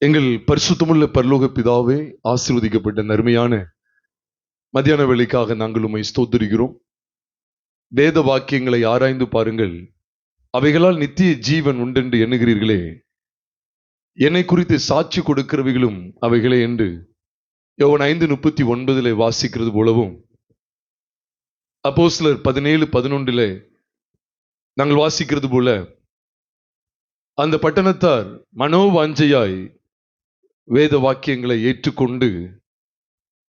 எங்கள் பரிசுத்தமுள்ள பரலோக பிதாவே, ஆசீர்வதிக்கப்பட்ட நன்மையான மத்தியான வேளைக்காக நாங்கள் உம்மை ஸ்தோத்திரிக்கிறோம். வேத வாக்கியங்களை ஆராய்ந்து பாருங்கள், அவைகளால் நித்திய ஜீவன் உண்டென்று எண்ணுகிறீர்களே, என்னை குறித்து சாட்சி கொடுக்கிறவைகளும் அவைகளே என்று யோவான் 5:39 வாசிக்கிறது போலவும், அப்போஸ்தலர் 17:11 நாங்கள் வாசிக்கிறது போல, அந்த பட்டணத்தார் மனோவாஞ்சையாய் வேத வாக்கியங்களை ஏற்றுக்கொண்டு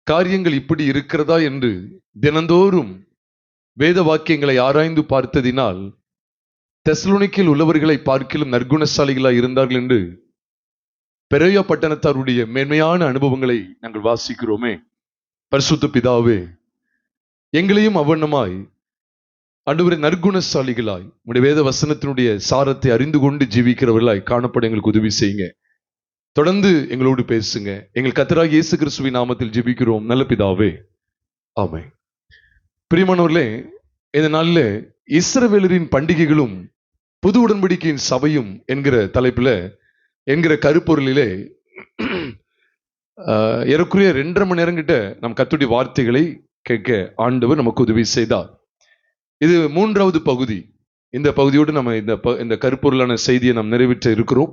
காரியங்கள் இப்படி இருக்கிறதா என்று தினந்தோறும் வேத வாக்கியங்களை ஆராய்ந்து பார்த்ததினால் தெசலோனிக்கேயில் உள்ளவர்களை பார்க்கிலும் நற்குணசாலிகளாய் இருந்தார்கள் என்று பெரோயா பட்டணத்தாருடைய மேன்மையான அனுபவங்களை நாங்கள் வாசிக்கிறோமே. பரிசுத்த பிதாவே, எங்களையும் அவ்வண்ணமாய் ஆண்டவரே நற்குணசாலிகளாய் உம்முடைய வேத வசனத்தினுடைய சாரத்தை அறிந்து கொண்டு ஜீவிக்கிறவர்களாய் காணப்பட எங்களுக்கு உதவி செய்யுங்க. தொடர்ந்து எங்களோடு பேசுங்க. எங்கள் கர்த்தராகிய இயேசு கிறிஸ்துவின் நாமத்தில் ஜெபிக்கிறோம் நல்ல பிதாவே, ஆமென். பிரியமானவர்களே, இந்த நாளில் இஸ்ரவேலரின் பண்டிகைகளும் புது உடன்படிக்கையின் சபையும் என்கிற தலைப்புல என்கிற கருப்பொருளிலே ஏறக்குறைய 2.5 மணி நேரம் கிட்ட நம் கர்த்தருடைய வார்த்தைகளை கேட்க ஆண்டவர் நமக்கு உதவி செய்தார். இது 3வது பகுதி. இந்த பகுதியோடு நம்ம இந்த கருப்பொருளான செய்தியை நாம் நிறைவேற்ற இருக்கிறோம்.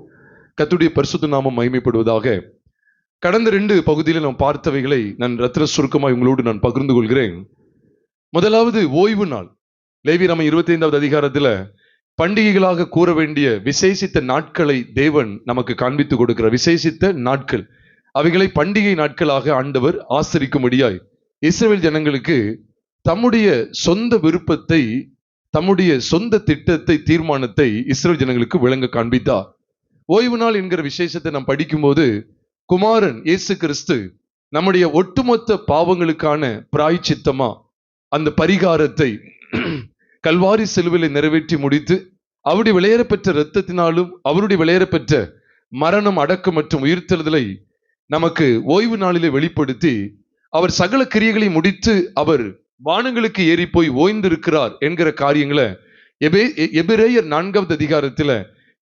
கர்த்தருடைய பரிசுத்த நாமம் மகிமைப்படுவதாக. கடந்த 2 பகுதியில் நாம் பார்த்தவைகளை நான் ரத்தின சுருக்கமாய் உங்களோடு நான் பகிர்ந்து கொள்கிறேன். முதலாவது ஓய்வு நாள். லேவியராகமம் 25வது அதிகாரத்துல பண்டிகைகளாக கூற வேண்டிய விசேஷித்த நாட்களை தேவன் நமக்கு காண்பித்து கொடுக்கிறார். விசேஷித்த நாட்கள், அவைகளை பண்டிகை நாட்களாக ஆண்டவர் ஆசரிக்கும்படியாய் இஸ்ரவேல் ஜனங்களுக்கு தம்முடைய சொந்த விருப்பத்தை, தம்முடைய சொந்த திட்டத்தை, தீர்மானத்தை இஸ்ரவேல் ஜனங்களுக்கு விளங்க காண்பித்தார். ஓய்வு நாள் என்கிற விசேஷத்தை நாம் படிக்கும்போது, குமாரன் இயேசு கிறிஸ்து நம்முடைய ஒட்டுமொத்த பாவங்களுக்கான பிராயச்சித்தமா அந்த பரிகாரத்தை கல்வாரி சிலுவையிலே நிறைவேற்றி முடித்து, அவருடைய விலையேறப்பெற்ற இரத்தத்தினாலும் அவருடைய விலையேறப்பெற்ற மரணம், அடக்கம் மற்றும் உயிர்த்தெழுதலை நமக்கு ஓய்வு நாளிலே வெளிப்படுத்தி, அவர் சகல கிரியைகளை முடித்து அவர் வானங்களுக்கு ஏறி போய் ஓய்ந்திருக்கிறார் என்கிற காரியங்களை எபிரேயர் 4வது அதிகாரத்துல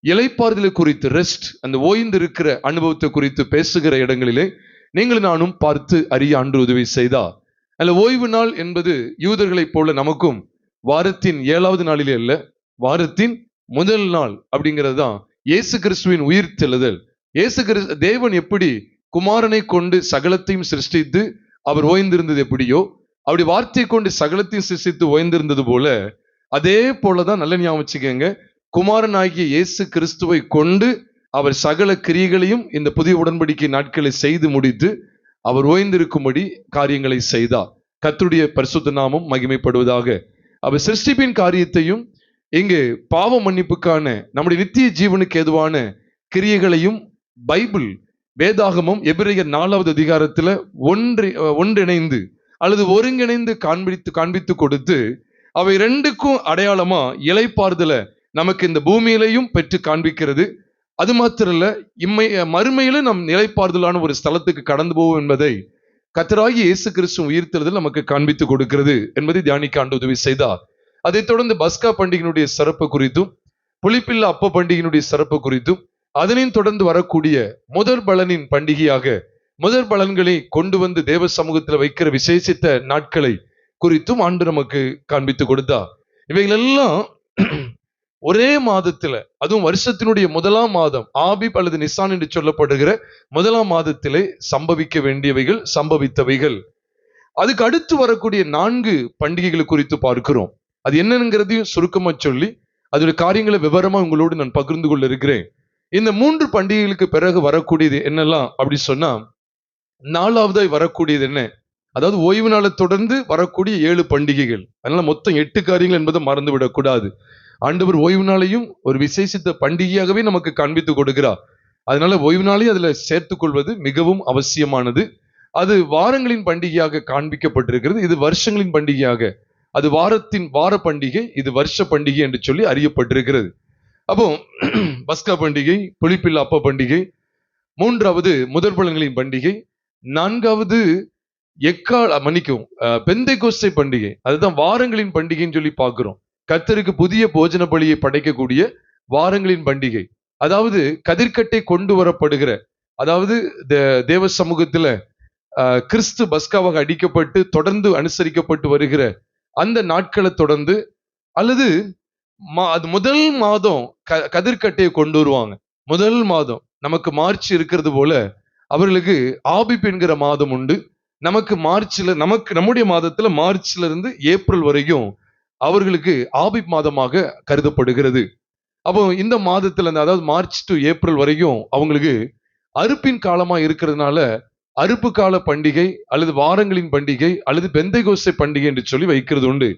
இளைப்பாறுதலை குறித்து, ரெஸ்ட், அந்த ஓய்ந்திருக்கிற அனுபவத்தை குறித்து பேசுகிற இடங்களிலே நீங்கள் நானும் பார்த்து அறிய ஆண்டு உதவி செய்தார். அல்ல, ஓய்வு நாள் என்பது யூதர்களைப் போல நமக்கும் வாரத்தின் 7வது நாளிலே அல்ல, வாரத்தின் முதல் நாள் அப்படிங்கிறது தான் இயேசு கிறிஸ்துவின் உயிர்த்தெழுதல். இயேசு கிறிஸ்து தேவன் எப்படி குமாரனை கொண்டு சகலத்தையும் சிருஷ்டித்து அவர் ஓய்ந்திருந்தது எப்படியோ, அப்படி வார்த்தை கொண்டு சகலத்தையும் சிருஷ்டித்து ஓய்ந்திருந்தது போல, அதே போலதான் நல்ல ஞாபகம் வச்சுக்கோங்க, குமாரனாகிய இயேசு கிறிஸ்துவை கொண்டு அவர் சகல கிரியைகளையும் இந்த புதிய உடன்படிக்கை நாட்களை செய்து முடித்து அவர் ஓய்ந்திருக்கும்படி காரியங்களை செய்தார். கர்த்தருடைய பரிசுத்த நாமம் மகிமைப்படுவதாக. அவர் சிருஷ்டிப்பின் காரியத்தையும் இங்கு பாவ மன்னிப்புக்கான நம்முடைய நித்திய ஜீவனுக்கு ஏதுவான கிரியைகளையும் பைபிள் வேதாகமம் எபிரேயர் 4வது அதிகாரத்துல ஒன்றிணைந்து அல்லது ஒருங்கிணைந்து காண்பித்து கொடுத்து, அவை 2க்கும் அடையாளமா இளைப்பாறுதல நமக்கு இந்த பூமியிலையும் பெற்று காண்பிக்கிறது. அது மாத்திரல்ல, மறுமையில நம் நிலைப்பாறுதலான ஒரு ஸ்தலத்துக்கு கடந்து போவோம் என்பதை கர்த்தராகிய இயேசு கிறிஸ்து உயிர்த்தெழுதல் நமக்கு காண்பித்து கொடுக்கிறது என்பதை தியானிக்க ஆண்டு உதவி செய்தார். அதைத் தொடர்ந்து பஸ்கா பண்டிகையினுடைய சிறப்பு குறித்தும், புளிப்பில்லா அப்ப பண்டிகையினுடைய சிறப்பு குறித்தும், அதனையும் தொடர்ந்து வரக்கூடிய முதற் பலனின் பண்டிகையாக முதற் பலன்களை கொண்டு வந்து தேவ சமூகத்தில் வைக்கிற விசேஷித்த நாட்களை குறித்தும் ஆண்டு நமக்கு காண்பித்து கொடுத்தார். இவைகள் எல்லாம் ஒரே மாதத்துல, அதுவும் வருஷத்தினுடைய 1ஆம் மாதம், ஆபிப் அல்லது நிசான் என்று சொல்லப்படுகிற 1ஆம் மாதத்திலே சம்பவிக்க வேண்டியவைகள், சம்பவித்தவைகள். அதுக்கு அடுத்து வரக்கூடிய 4 பண்டிகைகள் குறித்து பார்க்கிறோம். அது என்னங்கிறதையும் சுருக்கமா சொல்லி அதோட காரியங்களை விவரமா உங்களோடு நான் பகிர்ந்து கொள்ள இருக்கிறேன். இந்த 3 பண்டிகைகளுக்கு பிறகு வரக்கூடியது என்னெல்லாம் அப்படி சொன்னா, 4வதாய் வரக்கூடியது என்ன, அதாவது ஓய்வு நாளை தொடர்ந்து வரக்கூடிய 7 பண்டிகைகள். அதனால மொத்தம் 8 காரியங்கள் என்பதை மறந்து விடக்கூடாது. ஆண்டவர் ஓய்வு நாளையும் ஒரு விசேஷித்த பண்டிகையாகவே நமக்கு காண்பித்து கொடுக்கிறார். அதனால ஓய்வு நாளையும் அதுல சேர்த்துக் கொள்வது மிகவும் அவசியமானது. அது வாரங்களின் பண்டிகையாக காண்பிக்கப்பட்டிருக்கிறது. இது வருஷங்களின் பண்டிகையாக, அது வாரத்தின் வார பண்டிகை, இது வருஷ பண்டிகை என்று சொல்லி அறியப்பட்டிருக்கிறது. அப்போ பஸ்கா பண்டிகை, புளிப்பில்லா அப்ப பண்டிகை, 3வது முதற் பலன்களின் பண்டிகை, 4வது பெந்தைக்கோஸ்தை பண்டிகை, அதுதான் வாரங்களின் பண்டிகைன்னு சொல்லி பார்க்கிறோம். கர்த்தருக்கு புதிய போஜன பலியை படைக்கக்கூடிய வாரங்களின் பண்டிகை, அதாவது கதிர்கட்டை கொண்டு வரப்படுகிற அதாவது தேவ சமூகத்துல கிறிஸ்து பஸ்காவாக அடிக்கப்பட்டு தொடர்ந்து அனுசரிக்கப்பட்டு வருகிற அந்த நாட்களை தொடர்ந்து, அல்லது அது முதல் மாதம் கதிர்கட்டையை கொண்டு வருவாங்க. முதல் மாதம் நமக்கு மார்ச் இருக்கிறது போல அவர்களுக்கு ஆபிப் என்கிற மாதம் உண்டு. நமக்கு நம்முடைய மாதத்துல மார்ச்ல இருந்து ஏப்ரல் வரைக்கும் அவர்களுக்கு ஆபிப் மாதமாக கருதப்படுகிறது. அப்போ இந்த மாதத்துல அதாவது மார்ச் டு ஏப்ரல் வரைக்கும் அவங்களுக்கு அறுப்பின் காலமா இருக்கிறதுனால அறுப்பு கால பண்டிகை அல்லது வாரங்களின் பண்டிகை அல்லது பெந்தைகோஸ்தே பண்டிகை என்று சொல்லி வைக்கிறது உண்டு.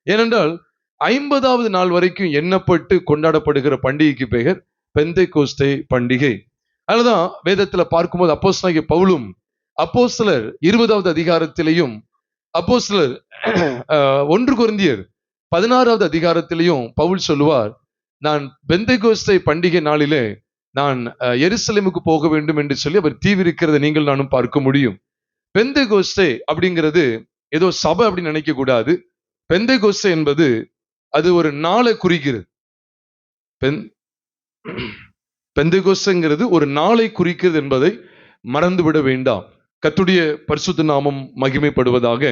ஏனென்றால் 50வது நாள் வரைக்கும் எண்ணப்பட்டு கொண்டாடப்படுகிற பண்டிகைக்கு பெயர் பெந்தைகோஸ்தே பண்டிகை. அதுதான் வேதத்துல பார்க்கும்போது அப்போஸ்தலனாகிய பவுலும் அப்போஸ்தலர் 20வது அதிகாரத்திலையும் அப்போஸ்தலர் 1 கொரிந்தியர் 16வது அதிகாரத்திலையும் பவுல் சொல்லுவார், நான் பெந்தைகோஸ்தே பண்டிகை நாளிலே நான் எருசலேமுக்கு போக வேண்டும் என்று சொல்லி அவர் தீவிரிக்கிறத நீங்கள் நானும் பார்க்க முடியும். பெந்தைகோஸ்தே அப்படிங்கிறது ஏதோ சபை அப்படின்னு நினைக்க கூடாது. பெந்தைகோஸ்தே என்பது அது ஒரு நாளை குறிக்கிறது. பெந்தைகோஸ்தேங்கிறது ஒரு நாளை குறிக்கிறது என்பதை மறந்துவிட வேண்டாம். கர்த்தருடைய பரிசுத்த நாமம் மகிமைப்படுவதாக.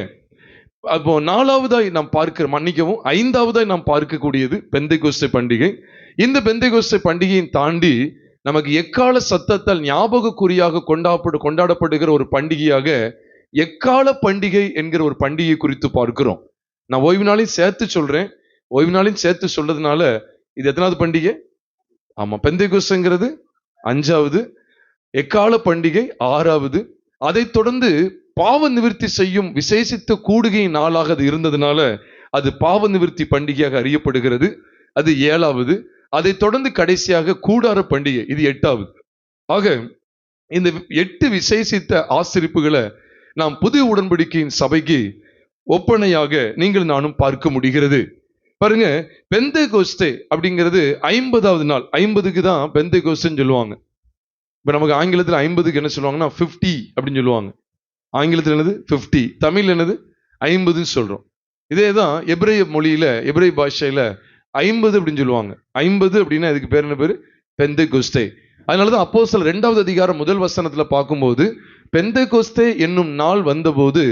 அப்போ 4வதாய் நாம் மன்னிக்கவும் 5வதாய் நாம் பார்க்கக்கூடியது பெந்தைகோஸ்தே பண்டிகை. இந்த பெந்தைகோஸ்தே பண்டிகையை தாண்டி நமக்கு எக்கால சத்தத்தால் ஞாபக குறியாக கொண்டாடப்படுகிற ஒரு பண்டிகையாக எக்கால பண்டிகை என்கிற ஒரு பண்டிகை குறித்து பார்க்கிறோம். நான் ஓய்வு நாளையும் சேர்த்து சொல்றேன். ஓய்வு நாளையும் சேர்த்து சொல்றதுனால இது எத்தனாவது பண்டிகை? ஆமா, பெந்தைகோஸ்தேங்கிறது 5வது, எக்கால பண்டிகை 6வது. அதை தொடர்ந்து பாவ நிவர்த்தி செய்யும் விசேஷித்த கூடுகை நாளாக அது இருந்ததுனால அது பாவ நிவர்த்தி பண்டிகையாக அறியப்படுகிறது. அது 7வது. அதை தொடர்ந்து கடைசியாக கூடார பண்டிகை, இது 8வது. ஆக இந்த 8 விசேஷித்த ஆசரிப்புகளை நாம் புதிய உடன்படிக்கையின் சபைக்கு ஒப்பனையாக நீங்கள் நானும் பார்க்க முடிகிறது. பாருங்க, பெந்தைகோஸ்தே அப்படிங்கிறது 50வது நாள். 50க்கு தான் பெந்தைகோஸ்தேன்னு சொல்லுவாங்க. இப்ப நமக்கு ஆங்கிலத்தில் 50க்கு என்ன சொல்லுவாங்கன்னா 50 அப்படின்னு சொல்லுவாங்க. ஆங்கிலத்தில் என்னது 50, தமிழ் என்னது 50ன்னு சொல்றோம். இதே தான் எபிரேய மொழியில, எபிரேய பாஷையில 50 அப்படின்னு சொல்லுவாங்க. 50 அப்படின்னா இதுக்கு பேர் என்ன பேரு? பெந்தைகோஸ்தே. அதனாலதான் அப்போஸ்தலர் 2வது அதிகாரம் 1 வசனத்துல பார்க்கும்போது பெந்தைகோஸ்தே என்னும் நாள் வந்தபோது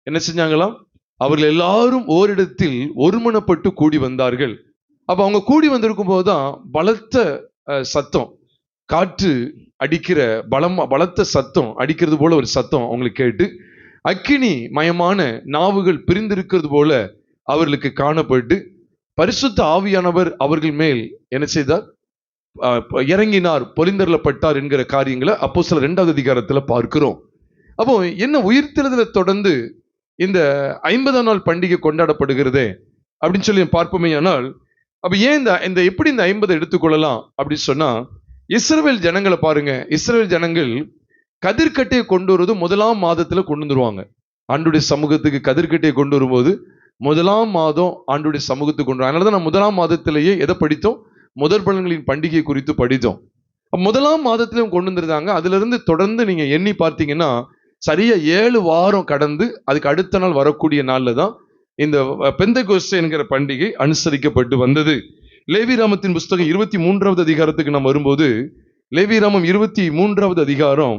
என்ன செஞ்சாங்களாம்? அவர்கள் எல்லாரும் ஓரிடத்தில் ஒருமனப்பட்டு கூடி வந்தார்கள். அப்ப அவங்க கூடி வந்திருக்கும் போதுதான் பலத்த சத்தம், காற்று அடிக்கிற பலத்த சத்தம் அடிக்கிறது போல ஒரு சத்தம் அவங்களுக்கு கேட்டு, அக்கினி மயமான நாவுகள் பிரிந்திருக்கிறது போல அவர்களுக்கு காணப்பட்டு, பரிசுத்த ஆவியானவர் அவர்கள் மேல் என்ன செய்தார்? இறங்கினார், பொலிந்தரப்பட்டார் என்கிற காரியங்களை அப்போஸ்தலர் 2வது அதிகாரத்துல பார்க்கிறோம். அப்போ என்ன உயிர்த்தெழுதலை தொடர்ந்து இந்த 50ஆம் நாள் பண்டிகை கொண்டாடப்படுகிறதே அப்படின்னு சொல்லி பார்ப்போமே. ஆனால் அப்ப ஏன் இந்த எப்படி இந்த 50 எடுத்துக்கொள்ளலாம் அப்படின்னு சொன்னா, இஸ்ரவேல் ஜனங்களை பாருங்க. இஸ்ரவேல் ஜனங்கள் கதிர்கட்டையை கொண்டு வருவது 1ஆம் மாதத்துல கொண்டு வந்துருவாங்க. ஆண்டுடைய சமூகத்துக்கு கதிர்கட்டையை கொண்டு வரும்போது 1ஆம் மாதம் ஆண்டுடைய சமூகத்துக்கு கொண்டு. அதனாலதான் நம்ம 1ஆம் மாதத்திலேயே எதை படித்தோம்? முதற் பலன்களின் பண்டிகை குறித்து படித்தோம். 1ஆம் மாதத்திலையும் கொண்டு வந்துருந்தாங்க. அதுல இருந்து தொடர்ந்து நீங்க எண்ணி பார்த்தீங்கன்னா சரியா 7 வாரம் கடந்து அதுக்கு அடுத்த நாள் வரக்கூடிய நாள்ல தான் இந்த பெந்தைகோஸ்தே என்கிற பண்டிகை அனுசரிக்கப்பட்டு வந்தது. லேவியராமத்தின் புஸ்தகம் 23வது அதிகாரத்துக்கு நாம் வரும்போது, லேவியராமம் 23வது அதிகாரம்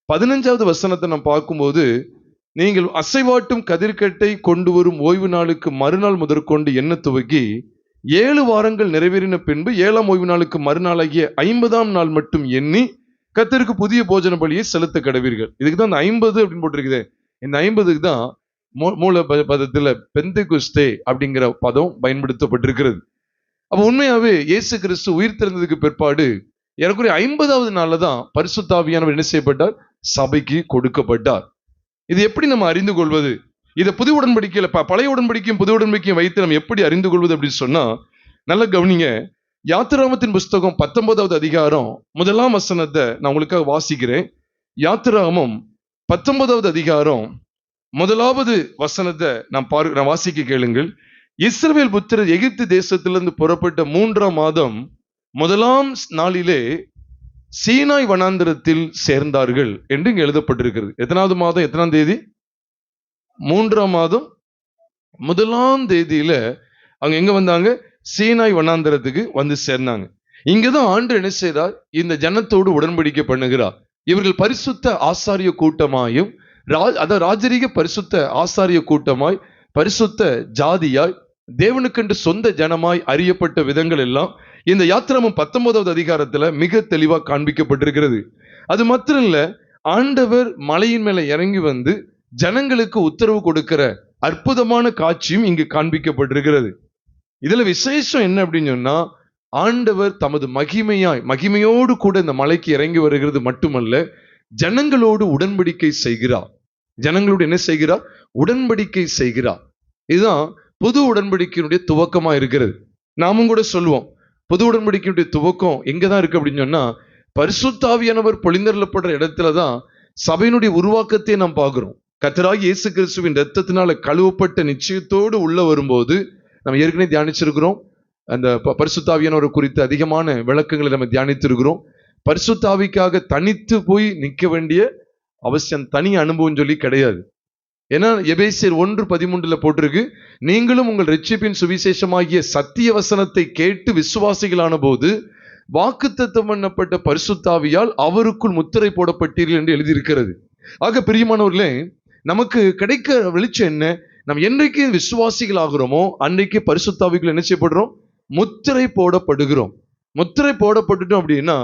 15வது வசனத்தை நாம் பார்க்கும்போது, நீங்கள் அசைவாட்டும் கதிர்கட்டை கொண்டு வரும் ஓய்வு நாளுக்கு மறுநாள் முதற்கொண்டு எண்ண துவக்கி 7 வாரங்கள் நிறைவேறின பின்பு 7ஆம் ஓய்வு நாளுக்கு மறுநாளாகிய 50ஆம் நாள் மட்டும் எண்ணி கர்த்தருக்கு புதிய போஜன பலியை செலுத்த கடவீர்கள். இதுக்கு தான் இந்த 50 அப்படின்னு போட்டிருக்குது. இந்த 50க்கு தான் மூல பதத்துல பெந்தைகோஸ்தே அப்படிங்கிற பதம் பயன்படுத்தப்பட்டிருக்கிறது. அப்ப உண்மையாவே இயேசு கிறிஸ்து உயிர் திறந்ததுக்கு பிற்பாடு ஏறக்குறைய 50வது நாள்ல தான் பரிசுத்த ஆவியானவர் என்ன செய்யப்பட்டார்? சபைக்கு கொடுக்கப்பட்டார். இது எப்படி நம்ம அறிந்து கொள்வது? இதை புது உடன்படிக்கையில பழைய உடன்படிக்கையும் புது உடன்படிக்கையும் வைத்து நம்ம எப்படி அறிந்து கொள்வது அப்படின்னு சொன்னா, நல்ல கவனிங்க. யாத்திராகமத்தின் புஸ்தகம் 19வது அதிகாரம் 1ஆம் வசனத்தை நான் உங்களுக்காக வாசிக்கிறேன். யாத்திராகமம் 19வது அதிகாரம் 1வது வசனத்தை நான் வாசிக்க கேளுங்கள். இஸ்ரவேல் புத்திரர் எகிப்து தேசத்திலிருந்து புறப்பட்ட 3ஆம் மாதம் 1ஆம் நாளிலே சீனாய் வனாந்திரத்தில் சேர்ந்தார்கள் என்று இங்க எழுதப்பட்டிருக்கிறது. எத்தனாவது மாதம்? எத்தனாம் தேதி? 3ஆம் மாதம் 1ஆம் தேதியில அவங்க எங்க வந்தாங்க? சீனாய் வனாந்திரத்துக்கு வந்து சேர்ந்தாங்க. இங்கதான் ஆண்டு என்ன செய்தார்? இந்த ஜனத்தோடு உடன்படிக்கை பண்ணுகிறார். இவர்கள் பரிசுத்த ஆசாரிய கூட்டமாயும் ராஜரீக பரிசுத்த ஆசாரிய கூட்டமாய், பரிசுத்த ஜாதியாய், தேவனுக்கென்று சொந்த ஜனமாய் அறியப்பட்ட விதங்கள் எல்லாம் இந்த யாத்திராகமம் 19வது அதிகாரத்துல மிக தெளிவா காண்பிக்கப்பட்டிருக்கிறது. அது மாத்திரம் இல்ல, ஆண்டவர் மலையின் மேல இறங்கி வந்து ஜனங்களுக்கு உத்தரவு கொடுக்கிற அற்புதமான காட்சியும் இங்கு காண்பிக்கப்பட்டிருக்கிறது. இதுல விசேஷம் என்ன அப்படின்னு சொன்னா, ஆண்டவர் தமது மகிமையோடு கூட இந்த மலைக்கு இறங்கி வருகிறது மட்டுமல்ல, ஜனங்களோடு உடன்படிக்கை செய்கிறார். ஜனங்களோடு என்ன செய்கிறார்? உடன்படிக்கை செய்கிறார். இதுதான் புது உடன்படிக்கையினுடைய துவக்கமா இருக்கிறது. நாமும் கூட சொல்லுவோம், புது உடன்படிக்கையுடைய துவக்கம் எங்கதான் இருக்கு அப்படின்னு சொன்னா, பரிசுத்த ஆவியானவர் பொழிந்தருளப்படுற இடத்துலதான் சபையினுடைய உருவாக்கத்தை நாம் பார்க்கிறோம். கர்த்தராகிய இயேசு கிறிஸ்துவின் இரத்தத்தினால கழுவப்பட்ட நிச்சயத்தோடு உள்ள வரும்போது, நம்ம ஏற்கனவே தியானிச்சிருக்கிறோம், அந்த பரிசுத்த ஆவியானவர் குறித்து அதிகமான விளக்கங்களை நம்ம தியானித்திருக்கிறோம். பரிசுத்த ஆவிக்காக தனித்து போய் நிற்க வேண்டிய அவசியம், தனி அனுபவம் சொல்லி கிடையாது. ஏன்னா எபேசியர் 1:13 போட்டிருக்கு, நீங்களும் உங்கள் ரட்சிப்பின் சுவிசேஷமாகிய சத்திய வசனத்தை கேட்டு விசுவாசிகளான போது வாக்குத்தத்தம் பண்ணப்பட்ட பரிசுத்த ஆவியால் அவருக்குள் முத்திரை போடப்பட்டீர்கள் என்று எழுதியிருக்கிறது. ஆக பிரியமானவர்களே, நமக்கு கிடைக்கிற வெளிச்சம் என்ன? நம்ம என்றைக்கு விசுவாசிகள் ஆகிறோமோ அன்றைக்கு பரிசுத்த ஆவிக்குள்ள என்ன செய்யப்படுறோம்? முத்திரை போடப்படுகிறோம். முத்திரை போடப்பட்டுட்டோம் அப்படின்னா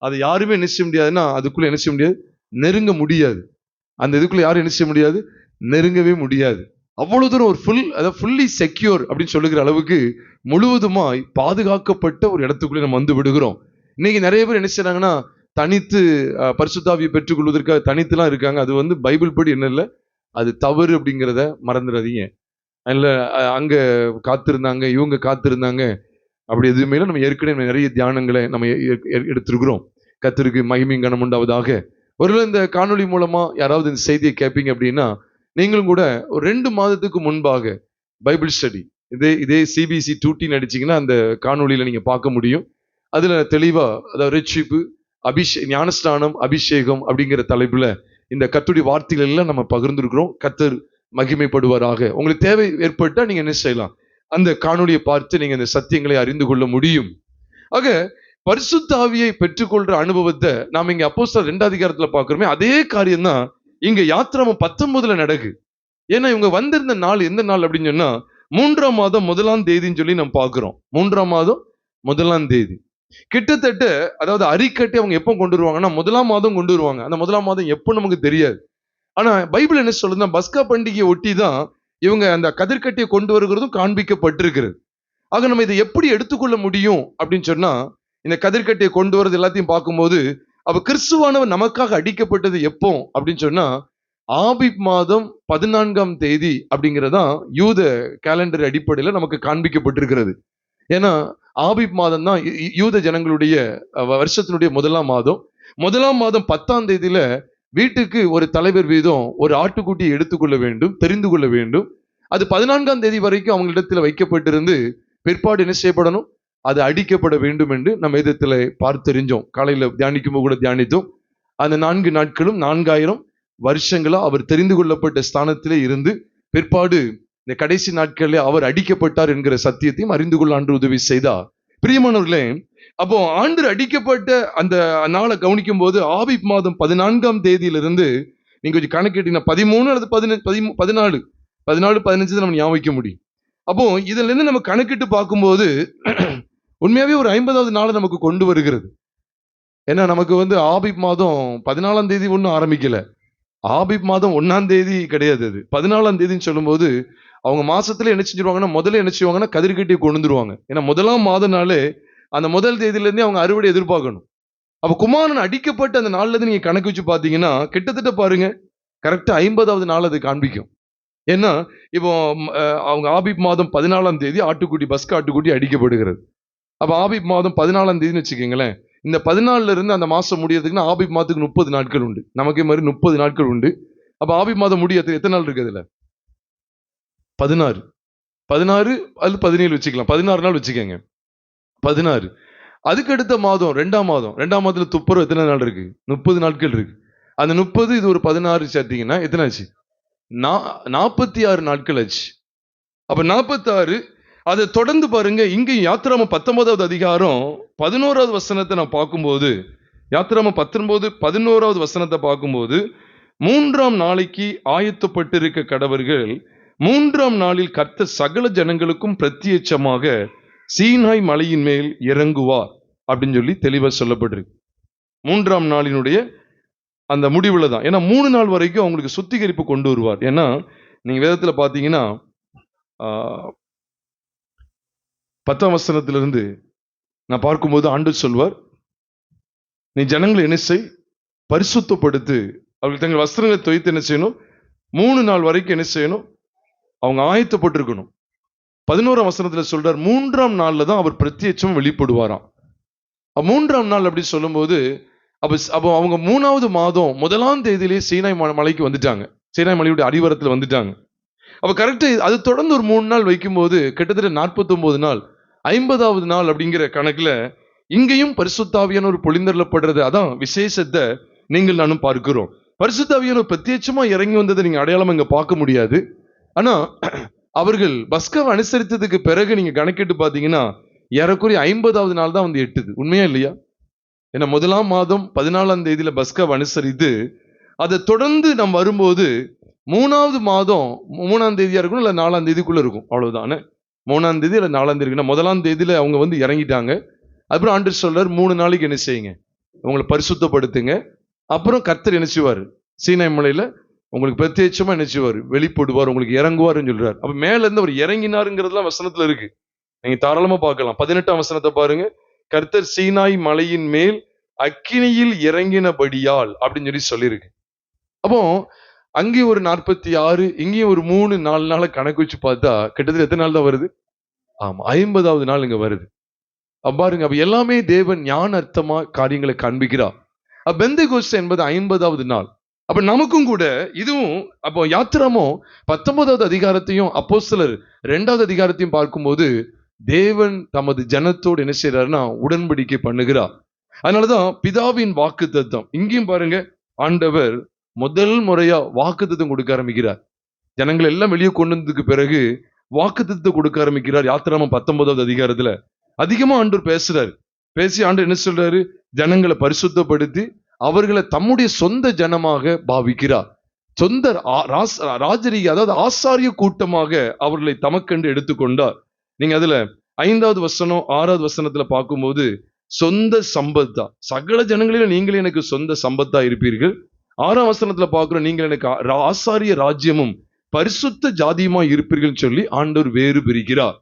அதை யாருமே என்ன செய்ய முடியாதுன்னா, அதுக்குள்ள என்ன செய்ய முடியாது? நெருங்க முடியாது. அந்த இதுக்குள்ள யாரும் என்ன செய்ய முடியாது? நெருங்கவே முடியாது. அவ்வளவு தூரம் ஒரு ஃபுல்லி செக்யூர் அப்படின்னு சொல்லுகிற அளவுக்கு முழுவதுமாய் பாதுகாக்கப்பட்ட ஒரு இடத்துக்குள்ளே நம்ம வந்து விடுகிறோம். இன்னைக்கு நிறைய பேர் என்ன செய்யறாங்கன்னா, தனித்து பரிசுத்த ஆவியை பெற்றுக்கொள்வதற்காக தனித்துலாம் இருக்காங்க. அது வந்து பைபிள் படி என்ன இல்லை, அது தவறு அப்படிங்கிறத மறந்துடாதீங்க. அதில் அங்க காத்திருந்தாங்க, இவங்க காத்திருந்தாங்க, அப்படி எதுவுமே இல்லை. நம்ம ஏற்கனவே நிறைய தியானங்களை நம்ம எடுத்திருக்கிறோம். கர்த்தருக்கு மகிமையும் கனம் உண்டாவதாக. ஒருவேளை இந்த காணொளி மூலமா யாராவது இந்த செய்தியை கேட்பீங்க அப்படின்னா, நீங்களும் கூட ஒரு 2 மாதத்துக்கு முன்பாக பைபிள் ஸ்டடி இதே CBC 2T அடிச்சிங்கன்னா அந்த காணொளியில நீங்க பார்க்க முடியும். அதுல தெளிவா, அதாவது ரட்சிப்பு, ஞானஸ்நானம், அபிஷேகம் அப்படிங்கிற தலைப்புல இந்த கர்த்தருடைய வார்த்தைகள் எல்லாம் நம்ம பகிர்ந்துருக்கிறோம். கர்த்தர் மகிமைப்படுவாராக. உங்களுக்கு தேவை ஏற்பட்டா நீங்க என்ன செய்யலாம்? அந்த காணொளியை பார்த்து நீங்க இந்த சத்தியங்களை அறிந்து கொள்ள முடியும். ஆக பரிசுத்த ஆவியை பெற்றுக்கொள்ற அனுபவத்தை நாம இங்க அப்போஸ்தலர் 2 அதிகாரத்துல பார்க்கிறோமே, அதே காரியம் தான் இங்க யாத்திராகமம் 19 நடக்கு. ஏன்னா இவங்க வந்திருந்த நாள் எந்த நாள் அப்படின்னு சொன்னா, 3ஆம் மாதம் 1ஆம் தேதின்னு சொல்லி நம்ம பார்க்கிறோம். 3ஆம் மாதம் 1ஆம் தேதி கிட்டத்தட்ட, அதாவது அரிக்கட்டை அவங்க எப்போ கொண்டு வருவாங்கன்னா 1ஆம் மாதம் கொண்டு வருவாங்க. அந்த 1ஆம் மாதம் எப்போ நமக்கு தெரியாது. ஆனா பைபிள் என்ன சொல்லுதுன்னா, பஸ்கா பண்டிகையை ஒட்டி தான் இவங்க அந்த கதிர்கட்டியை கொண்டு வருகிறதும் காண்பிக்கப்பட்டிருக்கிறது. ஆக நம்ம இதை எப்படி எடுத்துக்கொள்ள முடியும் அப்படின்னு சொன்னா, இந்த கதிர்கட்டியை கொண்டு வரது எல்லாத்தையும் பார்க்கும்போது, அப்ப கிறிஸ்துவானவர் நமக்காக அடிக்கப்பட்டது எப்போ அப்படின்னு சொன்னா, ஆபிப் மாதம் 14ஆம் தேதி அப்படிங்கிறதான் யூத கேலண்டர் அடிப்படையில் நமக்கு காண்பிக்கப்பட்டிருக்கிறது. ஏன்னா ஆபிப் மாதம் தான் யூத ஜனங்களுடைய வருஷத்தினுடைய 1ஆம் மாதம். 1ஆம் மாதம் 10ஆம் தேதியில வீட்டுக்கு ஒரு தலைவர் வீதம் ஒரு ஆட்டுக்குட்டியை எடுத்துக்கொள்ள வேண்டும், தெரிந்து கொள்ள வேண்டும். அது 14ஆம் தேதி வரைக்கும் அவங்களிடத்தில் வைக்கப்பட்டிருந்து பிற்பாடு என்ன செய்யப்படணும்? அது அடிக்கப்பட வேண்டும் என்று நம்ம இதத்துல பார்த்தறிஞ்சோம். காலையில தியானிக்கும் போது கூட தியானித்தோம். அந்த 4 நாட்களும் 4000 வருஷங்களா அவர் தெரிந்து கொள்ளப்பட்ட ஸ்தானத்திலே இருந்து பிற்பாடு இந்த கடைசி நாட்களிலே அவர் அடிக்கப்பட்டார் என்கிற சத்தியத்தையும் அறிந்து கொள்ள ஆண்டு உதவி செய்தார். பிரியமானவர்களே, அப்போ ஆண்டு அடிக்கப்பட்ட அந்த நாளை கவனிக்கும் போது ஆபிப் மாதம் 14ஆம் தேதியிலிருந்து நீங்க கொஞ்சம் கணக்கிட்டீங்கன்னா 13 அல்லது 14 15 நம்ம ஞாபகம் வைக்க முடியும். அப்போ இதுல இருந்து நம்ம கணக்கிட்டு பார்க்கும்போது உண்மையாவே ஒரு 50வது நாளை நமக்கு கொண்டு வருகிறது. ஏன்னா நமக்கு வந்து ஆபிப் மாதம் 14ஆம் தேதி ஒன்றும் ஆரம்பிக்கல. ஆபிப் மாதம் 1ஆம் தேதி கிடையாது, அது 14ஆம் தேதின்னு சொல்லும்போது அவங்க மாசத்துல என்ன செஞ்சிருவாங்கன்னா, முதல்ல என்ன செய்வாங்கன்னா கதிர்கட்டியை கொண்டு வந்துருவாங்க. ஏன்னா 1ஆம் மாதம்னாலே அந்த முதல் தேதியில இருந்தே அவங்க அறுவடை எதிர்பார்க்கணும். அப்ப குமாரன் அடிக்கப்பட்ட அந்த நாள்ல இருந்து நீங்க கணக்கு வச்சு பாத்தீங்கன்னா கிட்டத்தட்ட பாருங்க, கரெக்டா 50வது நாள் அது காண்பிக்கும். ஏன்னா இப்போ அவங்க ஆபிப் மாதம் 14ஆம் தேதி ஆட்டுக்குட்டி, பஸ்கா ஆட்டுக்குட்டி அடிக்கப்படுகிறது. அப்ப ஆபிப் மாதம் 14ஆம் தேதினு வச்சுக்கோங்களேன். இந்த 14ல இருந்து அந்த மாசம் முடியறதுக்குன்னா ஆபிப் மாதத்துக்கு 30 நாட்கள் உண்டு. நமக்கே மாதிரி 30 நாட்கள் உண்டு. அப்ப ஆபிப் மாதம் முடியறதுக்கு எத்தனை நாள் இருக்கு? அதுல 16 அது 17 வச்சுக்கலாம், 16 நாள் வச்சுக்கோங்க. 16. அதுக்கு அடுத்த மாதம் 2ஆம் மாதத்துல துப்புரவு எத்தனை நாள் இருக்கு? 30 நாட்கள் இருக்கு. அந்த 30 இது ஒரு 16 சேர்த்தீங்கன்னா எத்தனை ஆச்சு? 46 நாட்கள் ஆச்சு. அப்ப 46. அதை தொடர்ந்து பாருங்க, இங்க யாத்திராகமம் 19வது அதிகாரம் 11வது வசனத்தை நான் பார்க்கும்போது யாத்திராகமம் 19:11 வசனத்தை பார்க்கும்போது, 3ஆம் நாளைக்கு ஆயத்தப்பட்டிருக்க கடவர்கள், 3ஆம் நாளில் கர்த்தர் சகல ஜனங்களுக்கும் பிரத்யட்சமாக சீனாய் மலையின் மேல் இறங்குவார் அப்படின்னு சொல்லி தெளிவா சொல்லப்பட்டிருக்கு. 3ஆம் நாளினுடைய அந்த முடிவுல தான். ஏன்னா 3 நாள் வரைக்கும் அவங்களுக்கு சுத்திகரிப்பு கொண்டு வருவார். ஏன்னா நீங்க வேதத்துல பாத்தீங்கன்னா 10ஆம் வசனத்திலிருந்து நான் பார்க்கும்போது ஆண்டவர் சொல்வார், நீ ஜனங்களை என்ன செய், பரிசுத்தப்படுத்து, அவர்கள் தங்கள் வஸ்திரங்களை துவைத்து என்ன செய்யணும், 3 நாள் வரைக்கும் என்ன செய்யணும், அவங்க ஆயத்தப்பட்டிருக்கணும். 11ஆம் வசனத்துல சொல்றார், 3ஆம் நாள்ல தான் அவர் பிரத்யட்சம் வெளிப்படுவாராம். 3ஆம் நாள் அப்படி சொல்லும்போது அப்போ அவங்க 3வது மாதம் 1ஆம் தேதியிலே சீனாய் மலைக்கு வந்துட்டாங்க. சீனாய் மலையுடைய அடிவாரத்தில் வந்துட்டாங்க. அப்ப கரெக்டா அது தொடர்ந்து ஒரு 3 நாள் வைக்கும்போது கிட்டத்தட்ட 49 நாள், 50வது நாள் அப்படிங்கிற கணக்குல இங்கேயும் பரிசுத்தாவியானவர் பொழிந்தருளப்படுறது. அதான் விசேஷத்தை நீங்கள் நானும் பார்க்கிறோம். பரிசுத்தாவியானவர் பிரத்யட்சமா இறங்கி வந்ததை நீங்க அடையாளம் இங்க பார்க்க முடியாது. ஆனா அவர்கள் பஸ்காவை அனுசரித்ததுக்கு பிறகு நீங்க கணக்கிட்டு பாத்தீங்கன்னா ஏறக்குறைய 50வது நாள் தான் வந்து எட்டுது. உண்மையா இல்லையா? ஏன்னா 1ஆம் மாதம் 14ஆம் தேதியில பஸ்காவை அனுசரித்து அதை தொடர்ந்து நாம் வரும்போது 3வது மாதம் 3ஆம் தேதியா இருக்கும், இல்ல 4ஆம் தேதிக்குள்ள இருக்கும். அவ்வளவுதானே. 3ஆம் தேதி இல்ல 4ஆம் தேதி. 1ஆம் தேதியில அவங்க வந்து இறங்கிட்டாங்க. அப்புறம் ஆண்டவர் சொல்றாரு, 3 நாளைக்கு என்ன செய்யுங்க, உங்களை பரிசுத்தப்படுத்துங்க. அப்புறம் கர்த்தர் என்ன செய்வார், சீனாய் மலையில உங்களுக்கு பிரத்யட்சமா என்ன செய்வார், வெளிப்படுவார், உங்களுக்கு இறங்குவார்னு சொல்றாரு. அப்ப மேல இருந்து அவர் இறங்கினாருங்கிறதுலாம் வசனத்துல இருக்கு. நீங்க தாராளமா பார்க்கலாம். 18ஆம் வசனத்தை பாருங்க. கர்த்தர் சீனாய் மலையின் மேல் அக்கினியில் இறங்கினபடியால் அப்படின்னு சொல்லியிருக்கு. அப்போ அங்கேயும் ஒரு 46, இங்கேயும் ஒரு 3-4 நாளை கணக்கு வச்சு பார்த்தா கிட்டத்தட்ட எத்தனை நாள் தான் வருது? ஆமா, 50வது நாள் இங்க வருது. பாருங்க, அப்ப எல்லாமே தேவன் ஞான அர்த்தமா காரியங்களை காண்பிக்கிறார். பெந்தேகோஸ்தே என்பது 50வது நாள். அப்ப நமக்கும் கூட இதுவும், அப்போ யாத்திராமோ 19வது அதிகாரத்தையும் அப்போஸ்தலர் 2வது அதிகாரத்தையும் பார்க்கும்போது தேவன் தமது ஜனத்தோடு என்ன செய்யறாருன்னா உடன்படிக்கை பண்ணுகிறார். அதனாலதான் பிதாவின் வாக்கு தத்தம் இங்கேயும் பாருங்க, ஆண்டவர் முதல் முறையா வாக்கு தத்தம் கொடுக்க ஆரம்பிக்கிறார். ஜனங்கள் எல்லாம் வெளியே கொண்டு வந்ததுக்கு பிறகு வாக்கு தத்தம் கொடுக்க ஆரம்பிக்கிறார். யாத்திராமம் 19வது அதிகாரத்துல அதிகமா ஆண்டவர் பேசுறாரு. பேசி ஆண்டவர் என்ன சொல்றாரு, ஜனங்களை பரிசுத்தப்படுத்தி அவர்களை தம்முடைய சொந்த ஜனமாக பாவிக்கிறார். சொந்த ராஜரீக, அதாவது ஆசாரிய கூட்டமாக அவர்களை தமக்கென்று எடுத்துக்கொண்டார். நீங்க அதுல 5வது வசனம் 6வது வசனத்துல பார்க்கும்போது சொந்த சம்பத்தா, சகல ஜனங்களிலும் நீங்கள் எனக்கு சொந்த சம்பத்தா இருப்பீர்கள். 6ஆம் வசனத்துல பார்க்கிறோம், நீங்கள் எனக்கு ஆசாரிய ராஜ்யமும் பரிசுத்த ஜாதியுமா இருப்பீர்கள் சொல்லி ஆண்டவர் வேறு பிரிக்கிறார்.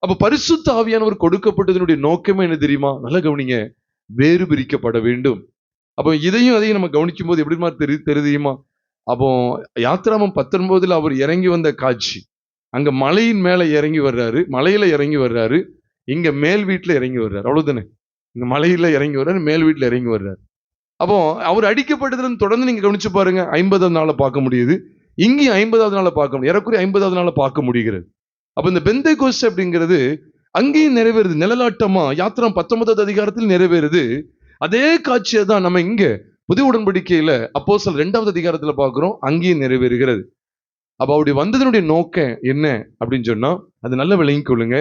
அப்ப பரிசுத்த ஆவியானவர் கொடுக்கப்பட்டதனுடைய நோக்கமே என்ன தெரியுமா? நல்ல கவனிங்க, வேறு பிரிக்கப்பட வேண்டும். அப்போ இதையும் அதையும் நம்ம கவனிக்கும் போது எப்படி மாதிரி தெரியுமா? அப்போ யாத்திராமம் 19ல் அவர் இறங்கி வந்த காட்சி, அங்க மலையின் மேல இறங்கி வர்றாரு, மலையில இறங்கி வர்றாரு, இங்க மேல் வீட்டுல இறங்கி வர்றாரு. அவ்வளவுதானே. இங்க மலையில இறங்கி வர்றாரு, மேல் வீட்டுல இறங்கி வர்றாரு. அப்போ அவர் அடிக்கப்பட்டதுல தொடர்ந்து நீங்க கவனிச்சு பாருங்க, 50வது நாளை பார்க்க முடியுது, இங்கேயும் 50வது நாளை பார்க்க முடியும், ஏறக்குறைய 50வது நாளை பார்க்க முடிகிறது. அப்ப இந்த பெந்தேகோஸ்தே அப்படிங்கிறது அங்கேயும் நிறைவேறுது. நிழலாட்டமா யாத்திராமம் 19வது அதிகாரத்தில் நிறைவேறுது. அதே காட்சியை தான் நம்ம இங்க புதிய உடன்படிக்கையில அப்போஸ்தலர் 2வது அதிகாரத்துல பார்க்கிறோம், அங்கேயும் நிறைவேறுகிறது. அப்ப அப்படி வந்ததனுடைய நோக்கம் என்ன அப்படின்னு சொன்னா, அது நல்ல விளங்கிக் கொள்ளுங்க.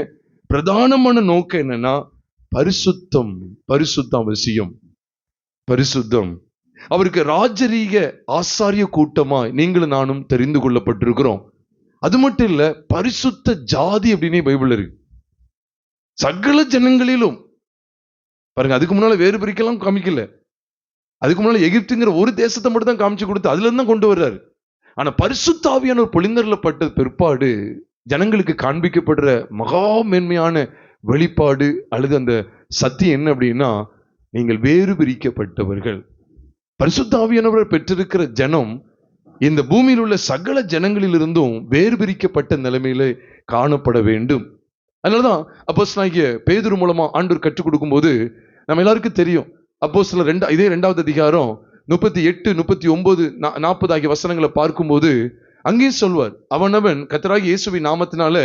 பிரதானமான நோக்கம் என்னன்னா பரிசுத்தம். பரிசுத்தம் அவசியம். பரிசுத்தம். அவருக்கு ராஜரீக ஆசாரிய கூட்டமாய் நீங்களும் நானும் தெரிந்து கொள்ளப்பட்டிருக்கிறோம். அது மட்டும் இல்ல, பரிசுத்த ஜாதி அப்படின்னே பைபிள் இருக்கு. சகல ஜனங்களிலும் பாருங்க, அதுக்கு முன்னால வேறு பிரிக்கலாம் காமிக்கல. அதுக்கு முன்னால எகிப்துங்கிற ஒரு தேசத்தை மட்டும் தான் காமிச்சு கொடுத்து அதுல இருந்து தான் கொண்டு வர்றாரு. ஆனா பரிசுத்த ஆவியானவர் பொழிந்தருளப்பட்ட பிற்பாடு ஜனங்களுக்கு காண்பிக்கப்படுற மகா மேன்மையான வெளிப்பாடு அல்லது அந்த சத்தியம் என்ன அப்படின்னா, நீங்கள் வேறு பிரிக்கப்பட்டவர்கள். பரிசுத்த ஆவியானவர் பெற்றிருக்கிற ஜனம் இந்த பூமியில் உள்ள சகல ஜனங்களிலிருந்தும் வேறு பிரிக்கப்பட்ட நிலைமையில காணப்பட வேண்டும். அதனாலதான் அப்போஸ்தலனாகிய பேதுரு மூலமா ஆண்டவர் கற்றுக் கொடுக்கும் போது நம்ம எல்லாருக்கும் தெரியும். அப்போஸ்தலர் இதே 2வது அதிகாரம் 38, 39, 40 ஆகிய வசனங்களை பார்க்கும்போது அங்கேயும் சொல்வார், அவனவன் கர்த்தராகிய இயேசுவின் நாமத்தினால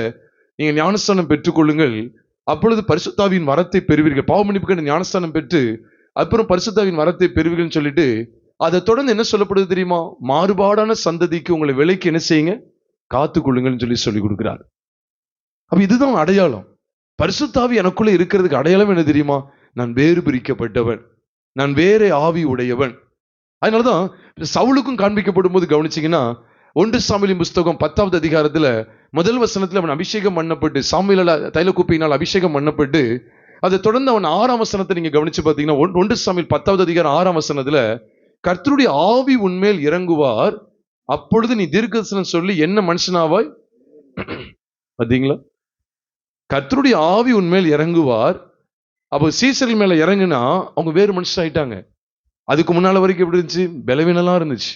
நீங்க ஞானஸ்தானம் பெற்றுக்கொள்ளுங்கள், அப்பொழுது பரிசுத்தாவின் வரத்தை பெறுவீர்கள். பாவ மன்னிப்புக்கு ஞானஸ்தானம் பெற்று அப்புறம் பரிசுத்தாவின் வரத்தை பெறுவீர்கள் சொல்லிட்டு அதை தொடர்ந்து என்ன சொல்லப்படுது தெரியுமா? மாறுபாடான சந்ததிக்கு உங்களை விலைக்கு என்ன செய்யுங்க, காத்து கொள்ளுங்கள்னு சொல்லி கொடுக்கிறார். அப்ப இதுதான் அடையாளம். பரிசுத்த ஆவி எனக்குள்ள இருக்கிறதுக்கு அடையாளம் என்ன தெரியுமா? நான் வேறு பிரிக்கப்பட்டவன். நான் வேற ஆவி உடையவன். அதனாலதான் சவுலுக்கும் காண்பிக்கப்படும் போது கவனிச்சீங்கன்னா 1 சாமுவேலின் புஸ்தகம் 10வது அதிகாரத்துல முதல் வசனத்துல அவன் அபிஷேகம் பண்ணப்பட்டு, சாமுவேலால தைலக்குப்பியினால் அபிஷேகம் பண்ணப்பட்டு, அதை தொடர்ந்து அவன் 6ஆம் வசனத்தை நீங்க கவனிச்சு பாத்தீங்கன்னா 1 சாமுவேல் 10வது அதிகாரம் 6ஆம் வசனத்துல கர்த்தருடைய ஆவி உன்மேல் இறங்குவார், அப்பொழுது நீ தீர்க்கதரிசனம் சொல்லி என்ன மனுஷனாவாய். பாத்தீங்களா? கர்த்தருடைய ஆவி உன்மேல் இறங்குவார். அப்போ சீசர்கள் மேல இறங்குனா அவங்க வேறு மனுஷன் ஆயிட்டாங்க. அதுக்கு முன்னால வரைக்கும் எப்படி இருந்துச்சு? பலவீனலாம் இருந்துச்சு.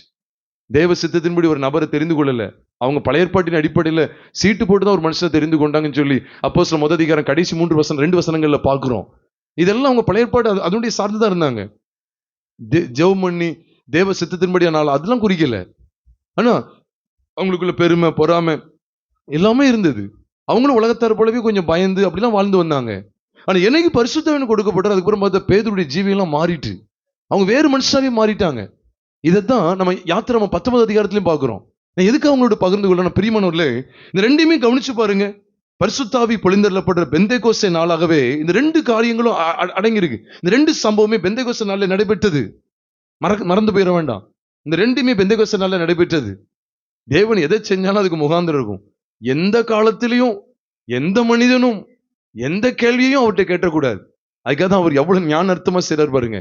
தேவ சித்தத்தின்படி ஒரு நபரை தெரிந்து கொள்ளல. அவங்க பழைய ஏற்பாட்டின் அடிப்படையில சீட்டு போட்டுதான் ஒரு மனுஷனை தெரிந்து கொண்டாங்கன்னு சொல்லி அப்போஸ்தலர் முதல் அதிகாரம் கடைசி 2 வசனங்கள்ல பாக்குறோம். இதெல்லாம் அவங்க பழைய ஏற்பாடு அதனுடைய சார்ந்துதான் இருந்தாங்க. ஜெபம் பண்ணி தேவ சித்தத்தின்படி அதெல்லாம் குறிக்கல. ஆனா அவங்களுக்குள்ள பெருமை, பொறாமை எல்லாமே இருந்தது. அவங்களும் உலகத்தார் போலவே கொஞ்சம் பயந்து அப்படிலாம் வாழ்ந்து வந்தாங்க. ஆனா என்னைக்கு பரிசுத்தவன் கொடுக்கப்பட்டார், அதுக்கப்புறம் பார்த்தா பேதுருடைய ஜீவியெல்லாம் மாறிட்டு அவங்க வேறு மனுஷனாவே மாறிட்டாங்க. இதைத்தான் நம்ம யாத்திரை 19 அதிகாரத்திலையும் பார்க்கிறோம். நான் எதுக்கு அவங்களோட பகிர்ந்து கொள்ள பிரியமானவர்களே, இந்த ரெண்டையுமே கவனிச்சு பாருங்க. பரிசுத்தாவி பொழிந்தருளப்படுற பெந்தேகோஸ்தே நாளாகவே இந்த 2 காரியங்களும் அடங்கியிருக்கு. இந்த 2 சம்பவமே பெந்தேகோஸ்தே நாளில் நடைபெற்றது. மறந்து போயிட வேண்டாம். இந்த 2மே பெந்தேகோஸ்தே நாளில் நடைபெற்றது. தேவன் எதை செஞ்சாலும் அதுக்கு முகாந்திரம் இருக்கும். எந்த காலத்திலையும் எந்த மனிதனும் எந்த கேள்வியையும் அவர்கிட்ட கேட்டக்கூடாது. அதுக்காக தான் அவர் எவ்வளவு ஞான அர்த்தமா செய்றார் பாருங்க.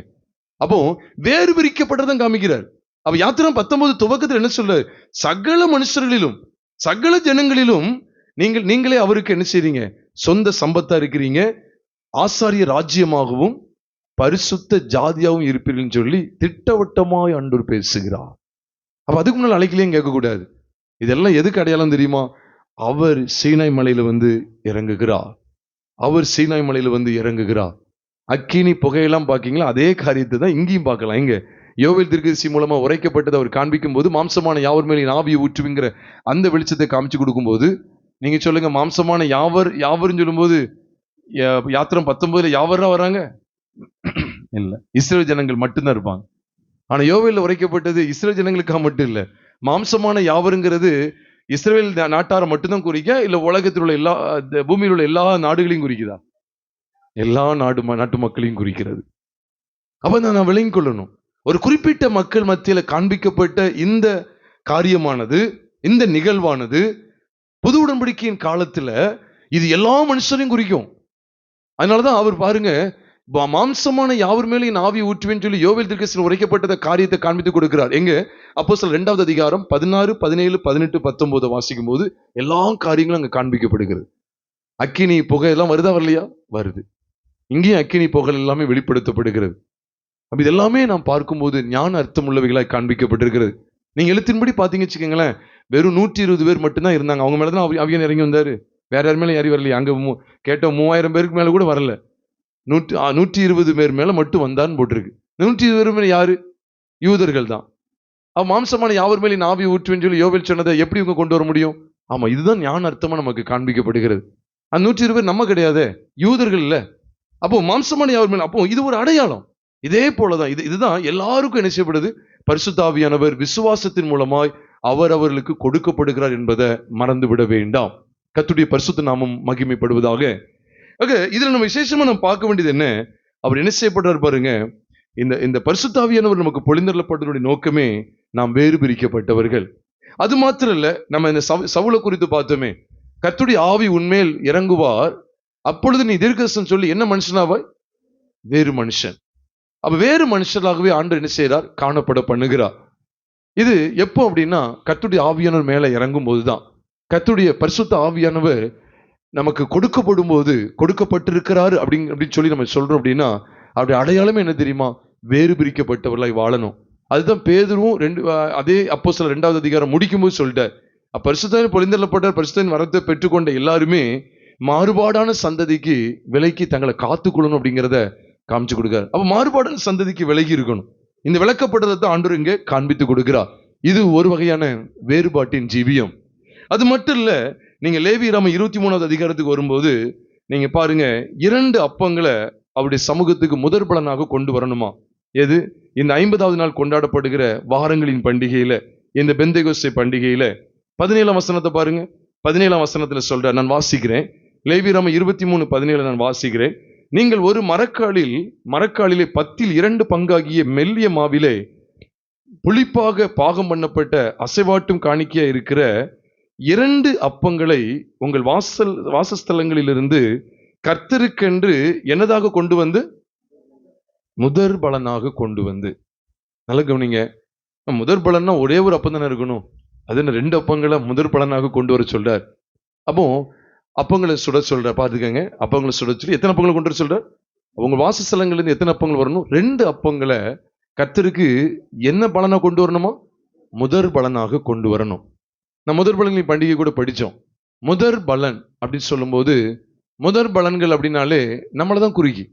அப்போ வேறு பிரிக்கப்பட்டதான் காமிக்கிறார். அப்ப யாத்திரை 19 துவக்கத்தில் என்ன சொல்ல, சகல மனுஷர்களிலும் சகல ஜனங்களிலும் நீங்களே அவருக்கு என்ன செய்றீங்க, சொந்த சம்பத்தா இருக்கிறீங்க, ஆசாரிய ராஜ்யமாகவும் பரிசுத்த ஜாதியாகவும் இருப்பீர்கள் சொல்லி திட்டவட்டமாய் ஆண்டவர் பேசுகிறார். அப்ப அதுக்கு முன்னால் அழைக்கலையும் கேட்கக்கூடாது. இதெல்லாம் எதுக்கு அடையாளம் தெரியுமா? அவர் சீனாய் மலையில இறங்குகிறார். அவர் சீனாய் மலையில இறங்குகிறார். அக்கினி புகையெல்லாம் பாக்கீங்களா? அதே காரியத்தை தான் இங்கேயும் பார்க்கலாம். இங்க யோவேல் தீர்க்கதரிசி மூலமா உரைக்கப்பட்டதை அவர் காண்பிக்கும் போது மாம்சமான யாவர் மேலே ஆவியை ஊற்றுவிங்கிற அந்த வெளிச்சத்தை காமிச்சு கொடுக்கும் போது, நீங்க சொல்லுங்க, மாம்சமான யாவர்னு சொல்லும் போது யாத்திரை 19 யாவரா வராங்க? இல்ல, இஸ்ரேல் ஜனங்கள் மட்டும்தான் இருப்பாங்க. ஆனா யோவேல்ல உரைக்கப்பட்டது இஸ்ரேல் ஜனங்களுக்காக மட்டும் இல்ல. மாம்சமான யாவருங்கிறது இஸ்ரேல் நாட்டாரை மட்டும்தான் குறிக்க, இல்ல உலகத்தில் உள்ள எல்லா பூமியில் உள்ள எல்லா நாடுகளையும் குறிக்குதா? எல்லா நாட்டு மக்களையும் குறிக்கிறது. அப்ப நான் விளங்கிக் கொள்ளணும், ஒரு குறிப்பிட்ட மக்கள் மத்தியில காண்பிக்கப்பட்ட இந்த காரியமானது, இந்த நிகழ்வானது புது உடன்படிக்கையின் காலத்துல இது எல்லா மனுஷரையும் குறிக்கும். அதனாலதான் அவர் பாருங்க, மாம்சமான யாவர் மேலே என் ஆவி ஊற்றுவேன்னு சொல்லி யோவேல் தீர்க்கதரிசியில் உரைக்கப்பட்ட காரியத்தை காண்பித்து கொடுக்கிறார். எங்க அப்போஸ்தலர் 2வது அதிகாரம் 16, 17, 18, 19 வாசிக்கும் போது எல்லா காரியங்களும் அங்க காண்பிக்கப்படுகிறது. அக்கினி புகை எல்லாம் வருதா வரலையா? வருது. இங்கேயும் அக்கினி புகை எல்லாமே வெளிப்படுத்தப்படுகிறது. அப்ப இது எல்லாமே நாம் பார்க்கும்போது ஞான அர்த்தம் உள்ளவைகளாய் காண்பிக்கப்பட்டிருக்கிறது. நீங்க எழுத்தின்படி பாத்தீங்க வச்சுக்கோங்களேன், வெறும் 120 பேர் மட்டும்தான் இருந்தாங்க. அவங்க மேலதான் அவியன் இறங்கி வந்தாரு. வேற யார் மேலே ஏறி வரலையா? அங்க கேட்ட 3000 பேருக்கு மேல கூட வரல. 120 பேர் மேல மட்டும் வந்தான்னு போட்டிருக்கு. 120 பேர் மேல யாரு? யூதர்கள் தான். மாம்சமான யாவர் மேலே ஆவி ஊற்றுவேன்னு சொல்லி யோவேல் சொன்னதை எப்படி இவங்க கொண்டு வர முடியும்? ஆமா, இதுதான் ஞான அர்த்தமா நமக்கு காண்பிக்கப்படுகிறது. அந்த 120 பேர் நம்ம கிடையாது, யூதர்கள் இல்ல. அப்போ மாம்சமான யாவர் மேல, அப்போ இது ஒரு அடையாளம். இதே போலதான் இதுதான் எல்லாருக்கும் என்ன செய்யப்படுது? பரிசுத்த ஆவியானவர் விசுவாசத்தின் மூலமாய் அவர்களுக்கு கொடுக்கப்படுகிறார் என்பதை மறந்து விட வேண்டாம். கர்த்தருடைய பரிசுத்த நாமம் மகிமைப்படுவதாக. இதுல நம்ம விசேஷமா நம்ம பார்க்க வேண்டியது என்ன? அவர் என்ன செய்யப்படுறார் பாருங்க. இந்த பரிசுத்த ஆவியானவர் நமக்கு பொழிந்தருளப்பட்டதனுடைய நோக்கமே நாம் வேறு பிரிக்கப்பட்டவர்கள். அது மாத்திரம் இல்ல, நம்ம இந்த சவுலை குறித்து பார்த்தோமே, கர்த்தருடைய ஆவி உன்மேல் இறங்குவார், அப்பொழுது நீ தீர்க்கதரிசனம் சொல்லி என்ன மனுஷனாவாய்? வேறு மனுஷன். அப்ப வேறு மனுஷனாகவே ஆண்டவர் என்ன செய்யறார்? காணப்பட பண்ணுகிறார். இது எப்போ அப்படின்னா, கர்த்தருடைய ஆவியானவர் மேல இறங்கும் போதுதான். கர்த்தருடைய பரிசுத்த ஆவியானவர் நமக்கு கொடுக்கப்படும் போது, கொடுக்கப்பட்டிருக்கிறாரு அப்படின்னு சொல்லி நம்ம சொல்றோம் அப்படின்னா, அப்படி அடையாளமே என்ன தெரியுமா? வேறு பிரிக்கப்பட்டவர்களாய் வாழணும். அதுதான் பேதுருவும் அதே அப்போஸ்தலர் 2வது அதிகாரம் முடிக்கும் போது சொல்லிட்டார். பரிசுத்தன் பொழிந்தருளப்பட்டார், பரிசுத்தன் வரத்தை பெற்றுக்கொண்ட எல்லாருமே மாறுபாடான சந்ததிக்கு விலைக்கு தங்களை காத்துக்கொள்ளணும் அப்படிங்கிறத காமிச்சு கொடுக்கிறார். அப்ப மாறுபாடான சந்ததிக்கு விலகி இருக்கணும். இந்த விளக்கப்பட்டதை தான் ஆண்டவர் இங்கே காண்பித்து கொடுக்கிறார். இது ஒரு வகையான வேறுபாட்டின் ஜீவியம். அது மட்டும் இல்ல, நீங்க லேவியராகமம் 23வது அதிகாரத்துக்கு வரும்போது நீங்க பாருங்க, 2 அப்பங்களை அவருடைய சமூகத்துக்கு முதற் பலனாக கொண்டு வரணுமா. எது? இந்த 50வது நாள் கொண்டாடப்படுகிற வாரங்களின் பண்டிகையில, இந்த பெந்தேகோஸ்தே பண்டிகையில 17ஆம் வசனத்தை பாருங்க. 17ஆம் வசனத்துல சொல்ற, நான் வாசிக்கிறேன். லேவியராகமம் 23:17 நான் வாசிக்கிறேன். நீங்கள் ஒரு மரக்காலிலே 10 பங்காகிய மெல்லிய மாவிலே புளிப்பாக பாகம் பண்ணப்பட்ட அசைவாட்டும் காணிக்கையா இருக்கிற 2 அப்பங்களை உங்கள் வாசஸ்தலங்களிலிருந்து கர்த்தருக்கென்று என்னதாக கொண்டு வந்து, முதற் பலனாக கொண்டு வந்து. நல்ல கவனிங்க. முதற் பலன்னா ஒரே ஒரு அப்பம் தானே இருக்கணும். அது என்ன 2 அப்பங்களை முதற் பலனாக கொண்டு வர சொல்றார். அப்போ அப்பங்களை சுட சொல்ற பாத்துக்கங்க. அப்பங்களை சுட சொல்லி எத்தனை அப்பங்களை கொண்டு வர சொல்றார்? உங்க வாசஸ்தலங்கள்ல இருந்து எத்தனை அப்பங்கள் வரணும்? 2 அப்பங்களை கர்த்தருக்கு என்ன பலனா கொண்டு வரணுமா? முதற் பலனாக கொண்டு வரணும். நான் முதற் பலன்களின் பண்டிகை கூட படிச்சோம். முதற் பலன் அப்படின்னு சொல்லும்போது, முதற் பலன்கள் அப்படின்னாலே நம்மளதான் குறிக்கி.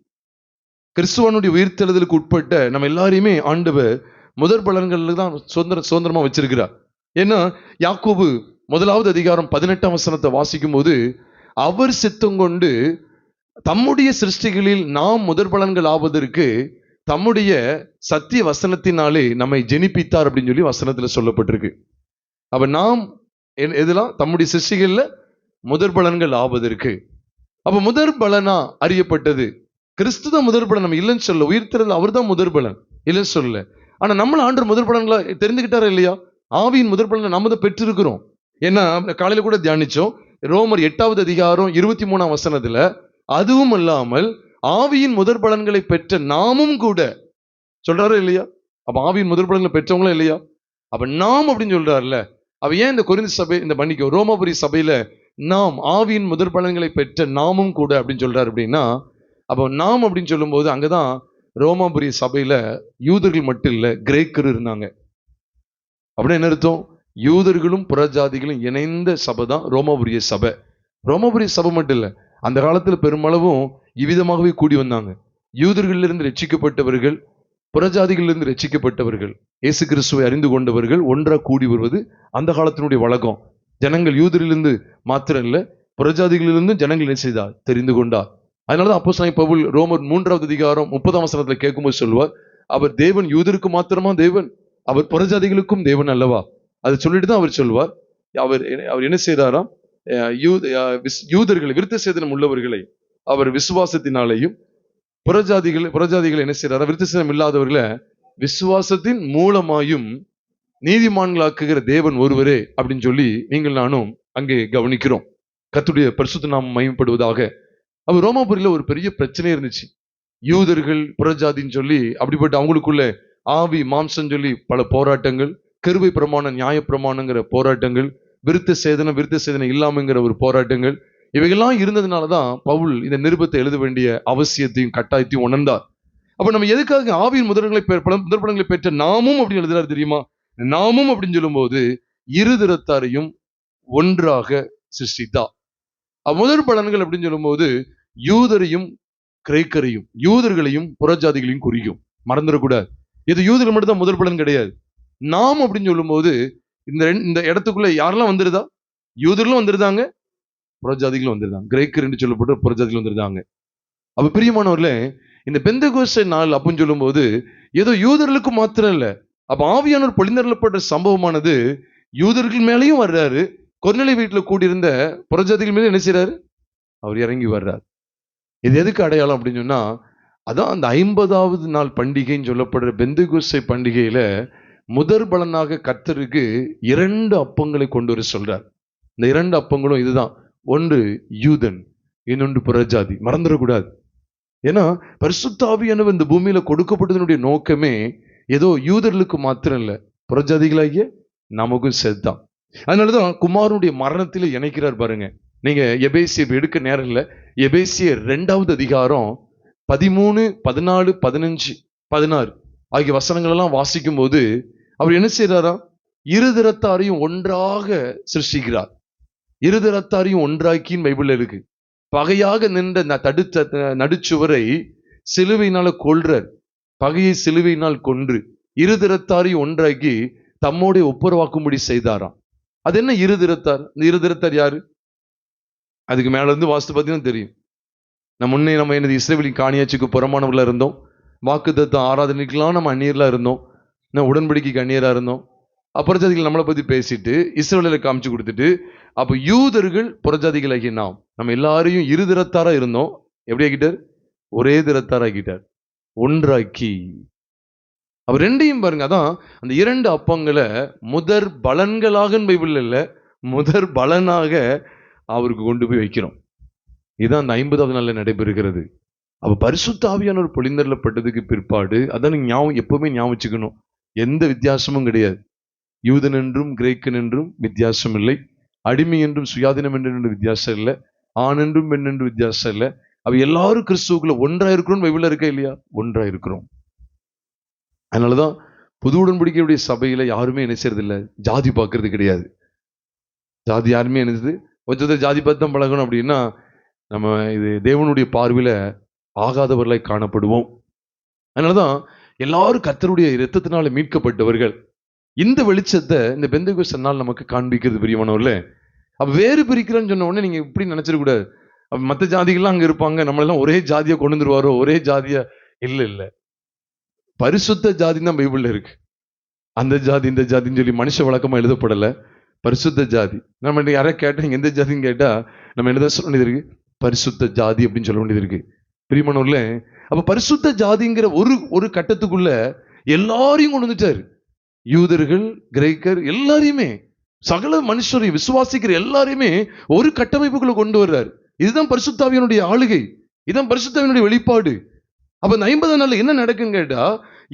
கிறிஸ்துவனுடைய உயிர்த்தெழுதலுக்கு உட்பட்ட நம்ம எல்லாரையுமே ஆண்டவர் முதற் பலன்கள்ல தான் சுதந்திரமா வச்சிருக்கிறார். ஏன்னா யாக்கோபு 1வது அதிகாரம் 18ஆம் வசனத்தை வாசிக்கும் போது, அவர் சித்தம் கொண்டு தம்முடைய சிருஷ்டிகளில் நாம் முதற் பலன்கள் ஆவதற்கு தம்முடைய சத்திய வசனத்தினாலே நம்மை ஜெனிப்பித்தார் அப்படின்னு சொல்லி வசனத்துல சொல்லப்பட்டிருக்கு. அப்ப நாம் எதெல்லாம் தம்முடைய சிருஷ்டிகள்ல முதற் பலன்கள் ஆவதற்கு. அப்ப முதற் பலனா அறியப்பட்டது கிறிஸ்து தான் முதற் பலன். நம்ம இல்லைன்னு சொல்ல, உயிர்த்தெழுதல் அவர் தான் முதற் பலன், இல்லைன்னு சொல்லல. ஆனா நம்மள ஆண்டவர் முதற் பலன்களை தெரிந்துகிட்டாரா இல்லையா? ஆவியின் முதற் பலனை நம்ம தான் பெற்றிருக்கிறோம். ஏன்னா காலையில கூட தியானிச்சோம், ரோமர் 8வது அதிகாரம் 23ஆம் வசனத்துல, அதுவும் இல்லாமல் ஆவியின் முதற் பலன்களை பெற்ற நாமும் கூட சொல்றாரு இல்லையா? அப்ப ஆவியின் முதற் பலன்களை பெற்றவங்களும் இல்லையா? அப்ப நாம் அப்படின்னு சொல்றாருல்ல. அப்ப ஏன் இந்த கொரிந்து சபை, இந்த மன்னிக்க ரோமாபுரி சபையில நாம் ஆவியின் முதற் பலன்களை பெற்ற நாமும் கூட அப்படின்னு சொல்றாரு அப்படின்னா, அப்போ நாம் அப்படின்னு சொல்லும் போது அங்கதான் ரோமாபுரி சபையில யூதர்கள் மட்டும் இல்ல, கிரேக்கர் இருந்தாங்க. அப்படின்னு என்ன அர்த்தம்? யூதர்களும் புறஜாதிகளும் இணைந்த சபை தான் ரோமாபுரிய சபை. ரோமாபுரிய சபை மட்டும் இல்ல, அந்த காலத்துல பெருமளவும் இவ்விதமாகவே கூடி வந்தாங்க. யூதர்களிலிருந்து ரட்சிக்கப்பட்டவர்கள், புறஜாதிகளிலிருந்து ரட்சிக்கப்பட்டவர்கள், இயேசு கிறிஸ்துவை அறிந்து கொண்டவர்கள் ஒன்றா கூடி வருவது அந்த காலத்தினுடைய வழக்கம். ஜனங்கள் யூதரிலிருந்து மாத்திரம் இல்ல, புறஜாதிகளிலிருந்து ஜனங்கள் என்ன செய்தார்? தெரிந்து கொண்டார். அதனாலதான் அப்போஸ்தலனாகிய பவுல் ரோமர் 3வது அதிகாரம் 30ஆம் வசனத்துல கேட்கும்போது சொல்வார், அவர் தேவன் யூதருக்கு மாத்திரமா தேவன், அவர் புறஜாதிகளுக்கும் தேவன் அல்லவா? அதை சொல்லிட்டு தான் அவர் சொல்வார், அவர் என்ன செய்தாராம்? யூதர்களை, விருத்த சேதனம் உள்ளவர்களை அவர் விசுவாசத்தினாலேயும், புறஜாதிகள் என்ன செய்யறாரா? விருத்த சேதனம் இல்லாதவர்களை விசுவாசத்தின் மூலமாயும் நீதிமான்களாக்குகிற தேவன் ஒருவரே அப்படின்னு சொல்லி நீங்கள் நானும் அங்கே கவனிக்கிறோம். கர்த்தருடைய பரிசுத்த நாமம் மகிமைப்படுவதாக. அப்ப ரோமாபுரியில ஒரு பெரிய பிரச்சனை இருந்துச்சு. யூதர்கள் புறஜாதின்னு சொல்லி அப்படிப்பட்ட அவங்களுக்குள்ள ஆவி மாம்சம் சொல்லி பல போராட்டங்கள், கிருபை பிரமாணம் நியாய பிரமாணங்கிற போராட்டங்கள், விருத்த சேதனம் இல்லாமங்கிற ஒரு போராட்டங்கள், இவைகள்லாம் இருந்ததுனாலதான் பவுல் இந்த நிருபத்தை எழுத வேண்டிய அவசியத்தையும் கட்டாயத்தையும் உணர்ந்தார். அப்ப நம்ம எதுக்காக ஆவியின் முதற் பலன்களை பெற்ற நாமும் அப்படின்னு எழுதுறாரு தெரியுமா? நாமும் அப்படின்னு சொல்லும் போது இருதிறத்தாரையும் ஒன்றாக சிருஷ்டித்தா. முதற் பலன்கள் அப்படின்னு சொல்லும் போது யூதரையும் கிரேக்கரையும், யூதர்களையும் புறஜாதிகளையும் குறிக்கும். மறந்துடக்கூடாது. இது யூதர்கள் மட்டும் தான் முதற் பலன் கிடையாது. நாம் அப்படின்னு சொல்லும் போது இந்த இடத்துக்குள்ள யாரெல்லாம் வந்துருதா? யூதர்களும் வந்துருந்தாங்க, புறஜாதிகளும் வந்துருந்தாங்க. கிரேக்கர் என்று சொல்லப்பட்ட புறஜாதிகள் வந்துருந்தாங்க. அப்ப பிரியமானவர்களே, இந்த பெந்தெகோஸ்தே நாள் அப்படின்னு சொல்லும் போது ஏதோ யூதர்களுக்கு மாத்திரம் இல்ல, அப்ப ஆவியானவர் பொழிந்தருளப்பட்ட சம்பவமானது யூதர்கள் மேலேயும் வர்றாரு. கொர்நேலிய வீட்டுல கூடியிருந்த புறஜாதிகள் மேலே என்ன செய்யறாரு? அவர் இறங்கி வர்றார். இது எதுக்கு அடையாளம் அப்படின்னு சொன்னா, அதான் அந்த 50வது நாள் பண்டிகைன்னு சொல்லப்படுற பெந்தெகோஸ்தே பண்டிகையில முதற் பலனாக கர்த்தருக்கு 2 அப்பங்களை கொண்டு வர சொல்றார். இந்த 2 அப்பங்களும் இதுதான். ஒன்று யூதன், இன்னொன்று புறஜாதி. மறந்துடக்கூடாது. ஏன்னா பரிசுத்த ஆவியானவர் இந்த பூமியில கொடுக்கப்பட்டதனுடைய நோக்கமே ஏதோ யூதர்களுக்கு மாத்திரம் இல்ல, புறஜாதிகளாகிய நமக்கும் சேர்த்தான். அதனாலதான் குமாரனுடைய மரணத்திலே இணைக்கிறார் பாருங்க. நீங்க எபேசியர் எடுக்க நேரம் இல்ல, எபேசியர் 2வது அதிகாரம் 13, 14, 15, 16 ஆகிய வசனங்கள் எல்லாம் வாசிக்கும் போது அவர் என்ன செய்யறாரா? இருதிறத்தாரையும் ஒன்றாக சிருஷ்டிக்கிறார். இருதிறத்தாரையும் ஒன்றாக்கின்னு பைபிள்ல இருக்கு. பகையாக நின்ற தடுத்த நடுச்சுவரை சிலுவையினால கொல்றார். பகையை சிலுவையினால் கொன்று இருதிறத்தாரையும் ஒன்றாக்கி தம்மோட ஒப்புரவாக்கும்படி செய்தாராம். அது என்ன இருதிறத்தார்? இந்த இருதிறத்தார் யாரு? அதுக்கு மேல இருந்து வாஸ்து பார்த்தீங்கன்னா தெரியும். முன்னே நம்ம என்னது இஸ்ரவேலின் காணியாட்சிக்கு புறமானவர்களா இருந்தோம். வாக்குத்தத்தம் ஆராதனைக்கெல்லாம் நம்ம அந்நியர்களா இருந்தோம். உடன்படிக்கைக்கு அந்நியரா இருந்தோம். புறஜாதிகள் நம்மளை பத்தி பேசிட்டு இஸ்ரவேலை காமிச்சு கொடுத்துட்டு, அப்ப யூதர்கள் புறஜாதிகளாகிய நம்ம எல்லாரையும் இருதிறத்தாரா இருந்தோம். எப்படி ஆகிட்டார்? ஒரே திறத்தாராக்கிட்டார், ஒன்றாக்கி. அவர் ரெண்டையும் பாருங்க. அதான் அந்த 2 அப்பங்களை முதற் பலன்களாக பைபிள் இல்ல, முதற் பலனாக அவருக்கு கொண்டு போய் வைக்கிறோம். இதுதான் அந்த 50வது நாள்ல நடைபெறுகிறது. அப்ப பரிசுத்த ஆவியானவர் பொழிந்தருளப்பட்டதுக்கு பிற்பாடு, அதான் நீங்க எப்பவுமே ஞாபகம் வச்சுக்கணும், எந்த வித்தியாசமும் கிடையாது. யூதன் என்றும் கிரேக்கன் என்றும் வித்தியாசம் இல்லை, அடிமை என்றும் சுயாதீனம் என்று வித்தியாசம் இல்லை, ஆண் என்றும் பெண் என்று வித்தியாசம் இல்லை. அவ எல்லாரும் கிறிஸ்துவுக்குள்ள ஒன்றா இருக்கிறோம். பைபிள்ல இருக்கா இல்லையா? ஒன்றா இருக்கிறோம். அதனாலதான் புது உடன்படிக்கையுடைய சபையில யாருமே என்ன செய்யறது இல்லை, ஜாதி பார்க்கறது கிடையாது. ஜாதி யாருமே என்னது, கொஞ்சம் ஜாதி பார்த்து தான் பழகணும் அப்படின்னா நம்ம இது தேவனுடைய பார்வையில ஆகாதவர்களாய் காணப்படுவோம். அதனாலதான் எல்லாரும் கர்த்தருடைய இரத்தத்தினால மீட்கப்பட்டவர்கள். இந்த வெளிச்சத்தை இந்த பெந்தெகோஸ்து நாள் நமக்கு காண்பிக்கிறது பிரியமானவர்களே. அப்ப வேறு பிரிக்கிறேன்னு சொன்ன உடனே நீங்க இப்படி நினைச்சிடக்கூடாது, அப்ப மற்ற ஜாதிகள்லாம் அங்க இருப்பாங்க, நம்மளெல்லாம் ஒரே ஜாதியா கொண்டு வந்துருவாரோ, ஒரே ஜாதியா. இல்ல இல்ல, பரிசுத்த ஜாதி தான் பைபிள்ல இருக்கு. அந்த ஜாதி இந்த ஜாதின்னு சொல்லி மனுஷ வழக்கமா எழுதப்படல, பரிசுத்த ஜாதி. நம்ம யாரையா கேட்டா நீங்க எந்த ஜாதின்னு கேட்டா நம்ம என்னதான் சொல்ல வேண்டியது இருக்கு? பரிசுத்த ஜாதி அப்படின்னு சொல்ல வேண்டியது இருக்கு பிரியமானவர்களே. அப்ப பரிசுத்த ஜாதிங்கிற ஒரு கட்டத்துக்குள்ள எல்லாரையும் கொண்டு வந்துட்டாரு. யூதர்கள், கிரேக்கர் எல்லாரையுமே, சகல மனுஷரையும், விசுவாசிக்கிற எல்லாரையுமே ஒரு கட்டமைப்புக்குள்ள கொண்டு வர்றாரு. இதுதான் பரிசுத்த ஆவியினுடைய ஆளுகை, இதுதான் பரிசுத்த ஆவியினுடைய வெளிப்பாடு. அப்ப இந்த 50 நாள்ல என்ன நடக்குன்னு கேட்டா,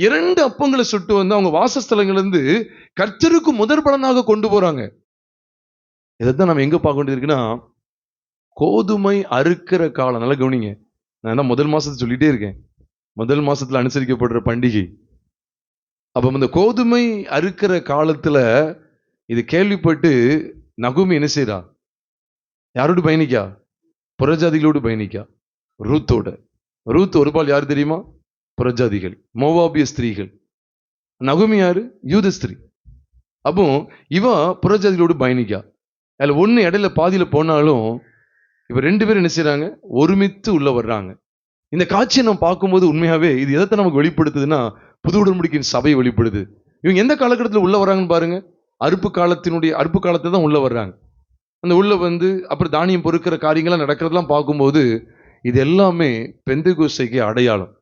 2 அப்பங்களை சுட்டு வந்து அவங்க வாசஸ்தலங்கள்ல இருந்து கர்த்தருக்கு முதற் பலனாக கொண்டு போறாங்க. இதைத்தான் நம்ம எங்க பார்க்க வேண்டியது இருக்குன்னா, கோதுமை அறுக்கிற காலம். நல்லா கவனிங்க, நான் தான் முதல் மாசத்தை சொல்லிட்டே இருக்கேன், முதல் மாசத்துல அனுசரிக்கப்படுற பண்டிகை. அப்ப இந்த கோதுமை அறுக்கிற காலத்துல இது கேள்விப்பட்டு நகூமி என்ன செய்யறா? யாரோடு பயணிக்கா? புறஜாதிகளோடு பயணிக்கா, ரூத்தோட. ரூத் ஒரு பால் யாரு தெரியுமா? புறஜாதிகள், மோவாபிய ஸ்திரீகள். நகூமி யாரு? யூத ஸ்திரீ. அப்போ இவ புறஜாதிகளோடு பயணிக்கா. அதுல ஒண்ணு இடையில பாதியில போனாலும் இப்ப 2 பேரும் என்ன செய்யறாங்க? ஒருமித்து உள்ள வர்றாங்க. இந்த காட்சியை நம்ம பார்க்கும்போது உண்மையாவே இது எதை நமக்கு வெளிப்படுத்துதுன்னா, புது உடன்படிக்கையின் சபையை வெளிப்படுது. இவங்க எந்த காலகட்டத்தில் உள்ள வர்றாங்கன்னு பாருங்க. அறுப்பு காலத்துல தான் உள்ள வர்றாங்க. அந்த உள்ள வந்து அப்புறம் தானியம் பொறுக்கிற காரியங்கள்லாம் நடக்கிறதெல்லாம் பார்க்கும்போது இது எல்லாமே பெந்தெகோஸ்தைக்கு அடையாளம்.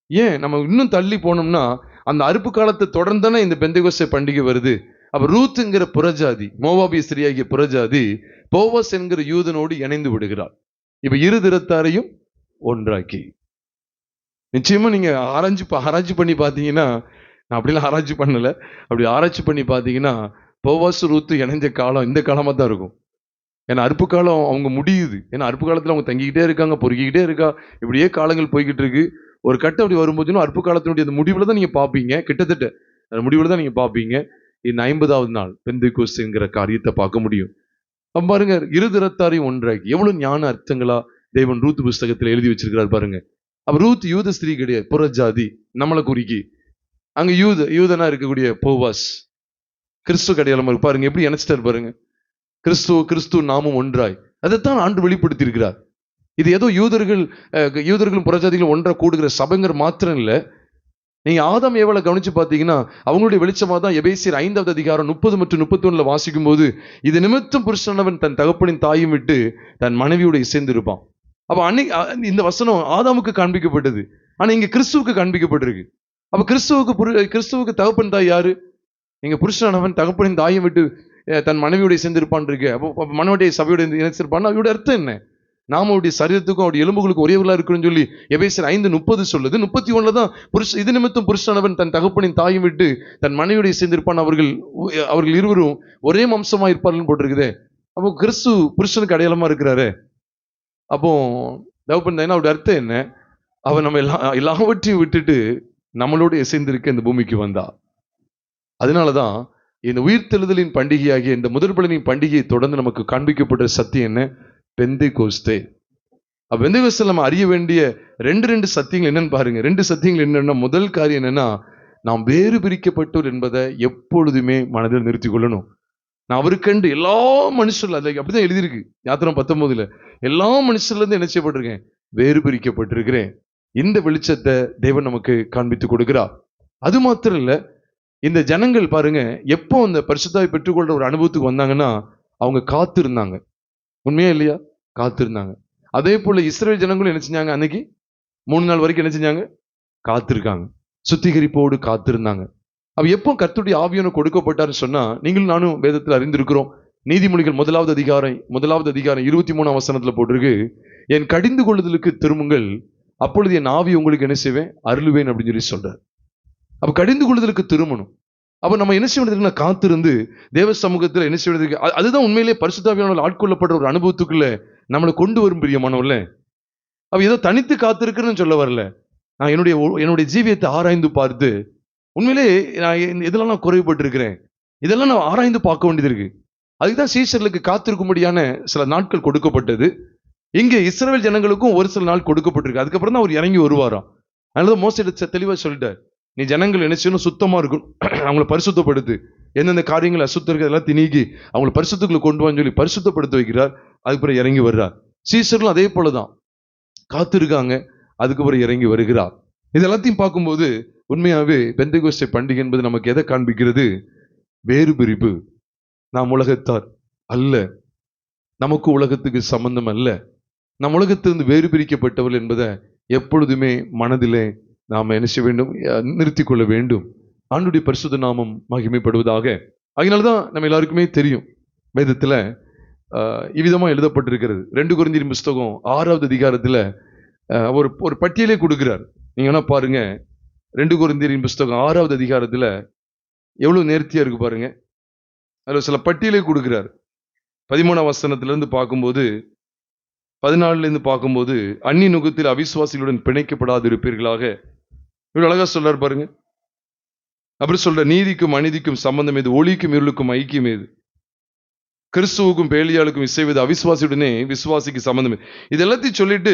ஏன் நம்ம இன்னும் தள்ளி போனோம்னா, அந்த அறுப்பு காலத்தை தொடர்ந்தானே இந்த பெந்தெகோஸ்தை பண்டிகை வருது. அப்ப ரூத்துங்கிற புறஜாதி, மோவாபிய ஸ்திரீயாகிய புறஜாதி போவஸ் என்கிற யூதனோடு இணைந்து விடுகிறார். இப்ப இரு திறத்தாரையும் ஒன்றாக்கி. நிச்சயமா நீங்க ஆராய்ச்சி பண்ணி பார்த்தீங்கன்னா, நான் அப்படிலாம் ஆராய்ச்சி பண்ணல, அப்படி ஆராய்ச்சி பண்ணி பார்த்தீங்கன்னா போவாஸ் ரூத்து இணைஞ்ச காலம் இந்த காலமா தான் இருக்கும். ஏன்னா அறுப்பு காலம் அவங்க முடியுது. ஏன்னா அறுப்பு காலத்துல அவங்க தங்கிக்கிட்டே இருக்காங்க, பொறுக்கிக்கிட்டே இருக்கா, இப்படியே காலங்கள் போய்கிட்டு இருக்கு. ஒரு கட்டம் அப்படி வரும்போதுன்னா அறுப்பு காலத்தினுடைய அந்த முடிவுல தான் நீங்க பார்ப்பீங்க, கிட்டத்தட்ட அந்த முடிவுல தான் நீங்க பார்ப்பீங்க இந்த 50வது நாள் பெந்தெகோஸ்துங்கிற காரியத்தை பார்க்க முடியும். பாருங்க, இரு திறத்தாரையும் ஒன்றாக்கி. எவ்வளவு ஞான அர்த்தங்களா தேவன் ரூத் புஸ்தகத்துல எழுதி வச்சிருக்கிறார் பாருங்க. அப்ப ரூத் யூத ஸ்திரீ கிடையாது, புறஜாதி, நம்மளை குறிக்கி. அங்க யூதனா இருக்கக்கூடிய போவாஸ் கிறிஸ்து கடையாளமா இருக்கு பாருங்க, எப்படி இணைச்சிட்டாரு பாருங்க. கிறிஸ்து நாமும் ஒன்றாய், அதைத்தான் ஆண்டு வெளிப்படுத்தி இருக்கிறார். இது ஏதோ யூதர்களும் புறஜாதிகளும் ஒன்றா கூடுகிற சபைங்கிற மாத்திரம் இல்ல. நீங்க ஆதாம் ஏவாளை கவனிச்சு பார்த்தீங்கன்னா அவங்களுடைய வெளிச்சமா தான் எபேசியர் 5வது அதிகாரம் 30 மற்றும் 31 வாசிக்கும் போது, இது நிமித்தம் புருஷனவன் தன் தகப்பனின் தாயும் விட்டு தன் மனைவியோட இசைந்து இருப்பான். அப்ப அன்னைக்கு இந்த வசனம் ஆதாமுக்கு காண்பிக்கப்பட்டது, ஆனா இங்க கிறிஸ்துவுக்கு காண்பிக்கப்பட்டிருக்கு. அப்ப கிறிஸ்துவுக்கு தகப்பன் தாய் யாரு? நீங்க புருஷனவன் தகப்பனின் தாயும் விட்டு தன் மனைவியோட சேர்ந்திருப்பான் இருக்கு. அப்போ மனைவியுடைய சபையோட இணைச்சிருப்பான். அவருடைய அர்த்தம் என்ன? நாம அவருடைய சரீரத்துக்கும் அவருடைய எலும்புகளுக்கு ஒரேவர்களா இருக்கணும்னு சொல்லி எபேசியர் 5:30 சொல்லுது. 31 தான் இது நிமித்தம் புருஷனவன் தன் தகப்பனின் தாயும் விட்டு தன் மனைவியோட சேர்ந்திருப்பான், அவர்கள் இருவரும் ஒரே வம்சமா இருப்பார்கள் போட்டிருக்குதே. அப்போ கிறிஸ்து புருஷனுக்கு அடையாளமா இருக்கிறாரு. அப்போ தகப்பன் தாய்னா அவருடைய அர்த்தம் என்ன? அவன் நம்ம எல்லாவற்றையும் விட்டுட்டு நம்மளோட இசைந்திருக்க இந்த பூமிக்கு வந்தா. அதனாலதான் இந்த உயிர்த்தெழுதலின் பண்டிகையாகிய இந்த முதற்பலனின் பண்டிகையை தொடர்ந்து நமக்கு காண்பிக்கப்பட்ட சத்தியம் என்ன? பெந்தெகோஸ்தே. பெந்தெகோஸ்தில் நம்ம அறிய வேண்டிய ரெண்டு சத்தியங்கள் என்னன்னு பாருங்க. 2 சத்தியங்கள் என்னன்னா, முதல் காரியம் என்னன்னா, நாம் வேறு பிரிக்கப்பட்டோர் என்பதை எப்பொழுதுமே மனதில் நிறுத்திக் கொள்ளணும். நான் அவருக்கண்டு எல்லா மனுஷர்ல, அது அப்படிதான் எழுதியிருக்கு யாத்திரம் 19ல, எல்லா மனுஷர்ல இருந்து என்ன செய்யப்பட்டிருக்கேன்? வேறு பிரிக்கப்பட்டிருக்கிறேன். இந்த வெளிச்சத்தை தேவன் நமக்கு காண்பித்து கொடுக்கிறார். அது மாத்திரம் இல்ல, இந்த ஜனங்கள் பாருங்க, எப்போ அந்த பரிசுத்தாவை பெற்றுக்கொள்ற ஒரு அனுபவத்துக்கு வந்தாங்கன்னா அவங்க காத்திருந்தாங்க. உண்மையா இல்லையா? காத்திருந்தாங்க. அதே போல இஸ்ரவேல் ஜனங்களும் என்ன செஞ்சாங்க? அன்னைக்கு 3 நாள் வரைக்கும் என்ன செஞ்சாங்க? காத்திருக்காங்க. சுத்திகரிப்போடு காத்திருந்தாங்க. அப்ப எப்போ கர்த்தருடைய ஆவியானவர் கொடுக்கப்பட்டாருன்னு சொன்னா, நீங்களும் நானும் வேதத்தில் அறிந்திருக்கிறோம். நீதிமொழிகள் 1வது அதிகாரம் 23ஆம் வசனத்துல போட்டிருக்கு, என் கடிந்து கொள்ளுதலுக்கு திரும்புங்கள், அப்பொழுது என் ஆவி உங்களுக்கு என்ன செய்வேன்? அருளுவேன் அப்படின்னு சொல்லி சொல்றார். அப்ப கடிந்து கொள்ளுதலுக்கு திரும்பணும். அப்ப நம்ம என்ன செய்ய வேண்டியதுன்னா, காத்திருந்து தேவ சமூகத்துல என்ன செய்ய வேண்டியது? அதுதான் உண்மையிலேயே பரிசுத்த ஆவியானவரால் ஆட்கொள்ளப்படுற ஒரு அனுபவத்துக்குள்ள நம்மளை கொண்டு வரும் பிரியமானவர்கள. அப்ப ஏதோ தனித்து காத்திருக்கிறேன்னு சொல்ல வரல. நான் என்னுடைய ஜீவியத்தை ஆராய்ந்து பார்த்து, உண்மையிலே நான் இதெல்லாம் நான் குறைபட்டு இருக்கிறேன், இதெல்லாம் நான் ஆராய்ந்து பார்க்க வேண்டியது இருக்கு. அதுக்குதான் சீஷர்களுக்கு காத்திருக்கும்படியான சில நாட்கள் கொடுக்கப்பட்டது. இங்கே இஸ்ரவேல் ஜனங்களுக்கும் ஒரு சில நாள் கொடுக்கப்பட்டிருக்கு. அதுக்கப்புறம் தான் அவர் இறங்கி வருவாராம். அதனால மோசே தெளிவா சொல்லிட்டார், நீ ஜனங்கள் என்ன செய்யணும்? சுத்தமா இருக்கும், அவங்களை பரிசுத்தப்படுத்து, எந்தெந்த காரியங்கள் அசுத்தம் இருக்கு அதெல்லாம் திணிக்கி அவங்களை பரிசுத்துக்குள்ள கொண்டு வான்னு சொல்லி பரிசுத்தப்படுத்த வைக்கிறார். அதுக்கப்புறம் இறங்கி வர்றார். சீஷர்களும் அதே போலதான் காத்திருக்காங்க, அதுக்கப்புறம் இறங்கி வருகிறார். இது எல்லாத்தையும் பார்க்கும்போது உண்மையாவே பெந்தெகோஸ்தே பண்டிகை என்பது நமக்கு எதை காண்பிக்கிறது? வேறு பிரிப்பு. நாம் உலகத்தார் அல்ல, நமக்கு உலகத்துக்கு சம்பந்தம் அல்ல, நம் உலகத்திலிருந்து வேறு பிரிக்கப்பட்டவர்கள் என்பதை எப்பொழுதுமே மனதிலே நாம் என்ன செய்ய வேண்டும்? நிறுத்திக் கொள்ள வேண்டும். ஆண்டுடைய பரிசுத்த நாமம் மகிமைப்படுவதாக. அதனால்தான் நம்ம எல்லாருக்குமே தெரியும், வேதத்துல இவ்விதமா எழுதப்பட்டிருக்கிறது. 2 கொரிந்தியர் புஸ்தகம் 6வது அதிகாரத்துல ஒரு பட்டியலே கொடுக்கிறார். நீங்க வேணா பாருங்க, 2 கொரிந்தியர் புஸ்தகம் 6வது அதிகாரத்துல எவ்வளவு நேர்த்தியா இருக்கு பாருங்க. அதுல சில பட்டியலே கொடுக்கிறார். 13ஆம் வசனத்திலிருந்து பார்க்கும்போது, 14ல பார்க்கும்போது, அந்நிய நுகத்தில் அவிசுவாசிகளுடன் பிணைக்கப்படாது இருப்பீர்களாக. இவ்வளவு அழகா சொல்றாரு பாருங்க. அப்படி சொல்ற, நீதிக்கும் அநீதிக்கும் சம்பந்தம் ஏது? ஒளிக்கும் இருளுக்கும் ஐக்கியம் ஏது? கிறிஸ்துவுக்கும் பேலியாளுக்கும் இசைவது? அவிசுவாசியுடனே விசுவாசிக்கு சம்பந்தம். இது எல்லாத்தையும் சொல்லிட்டு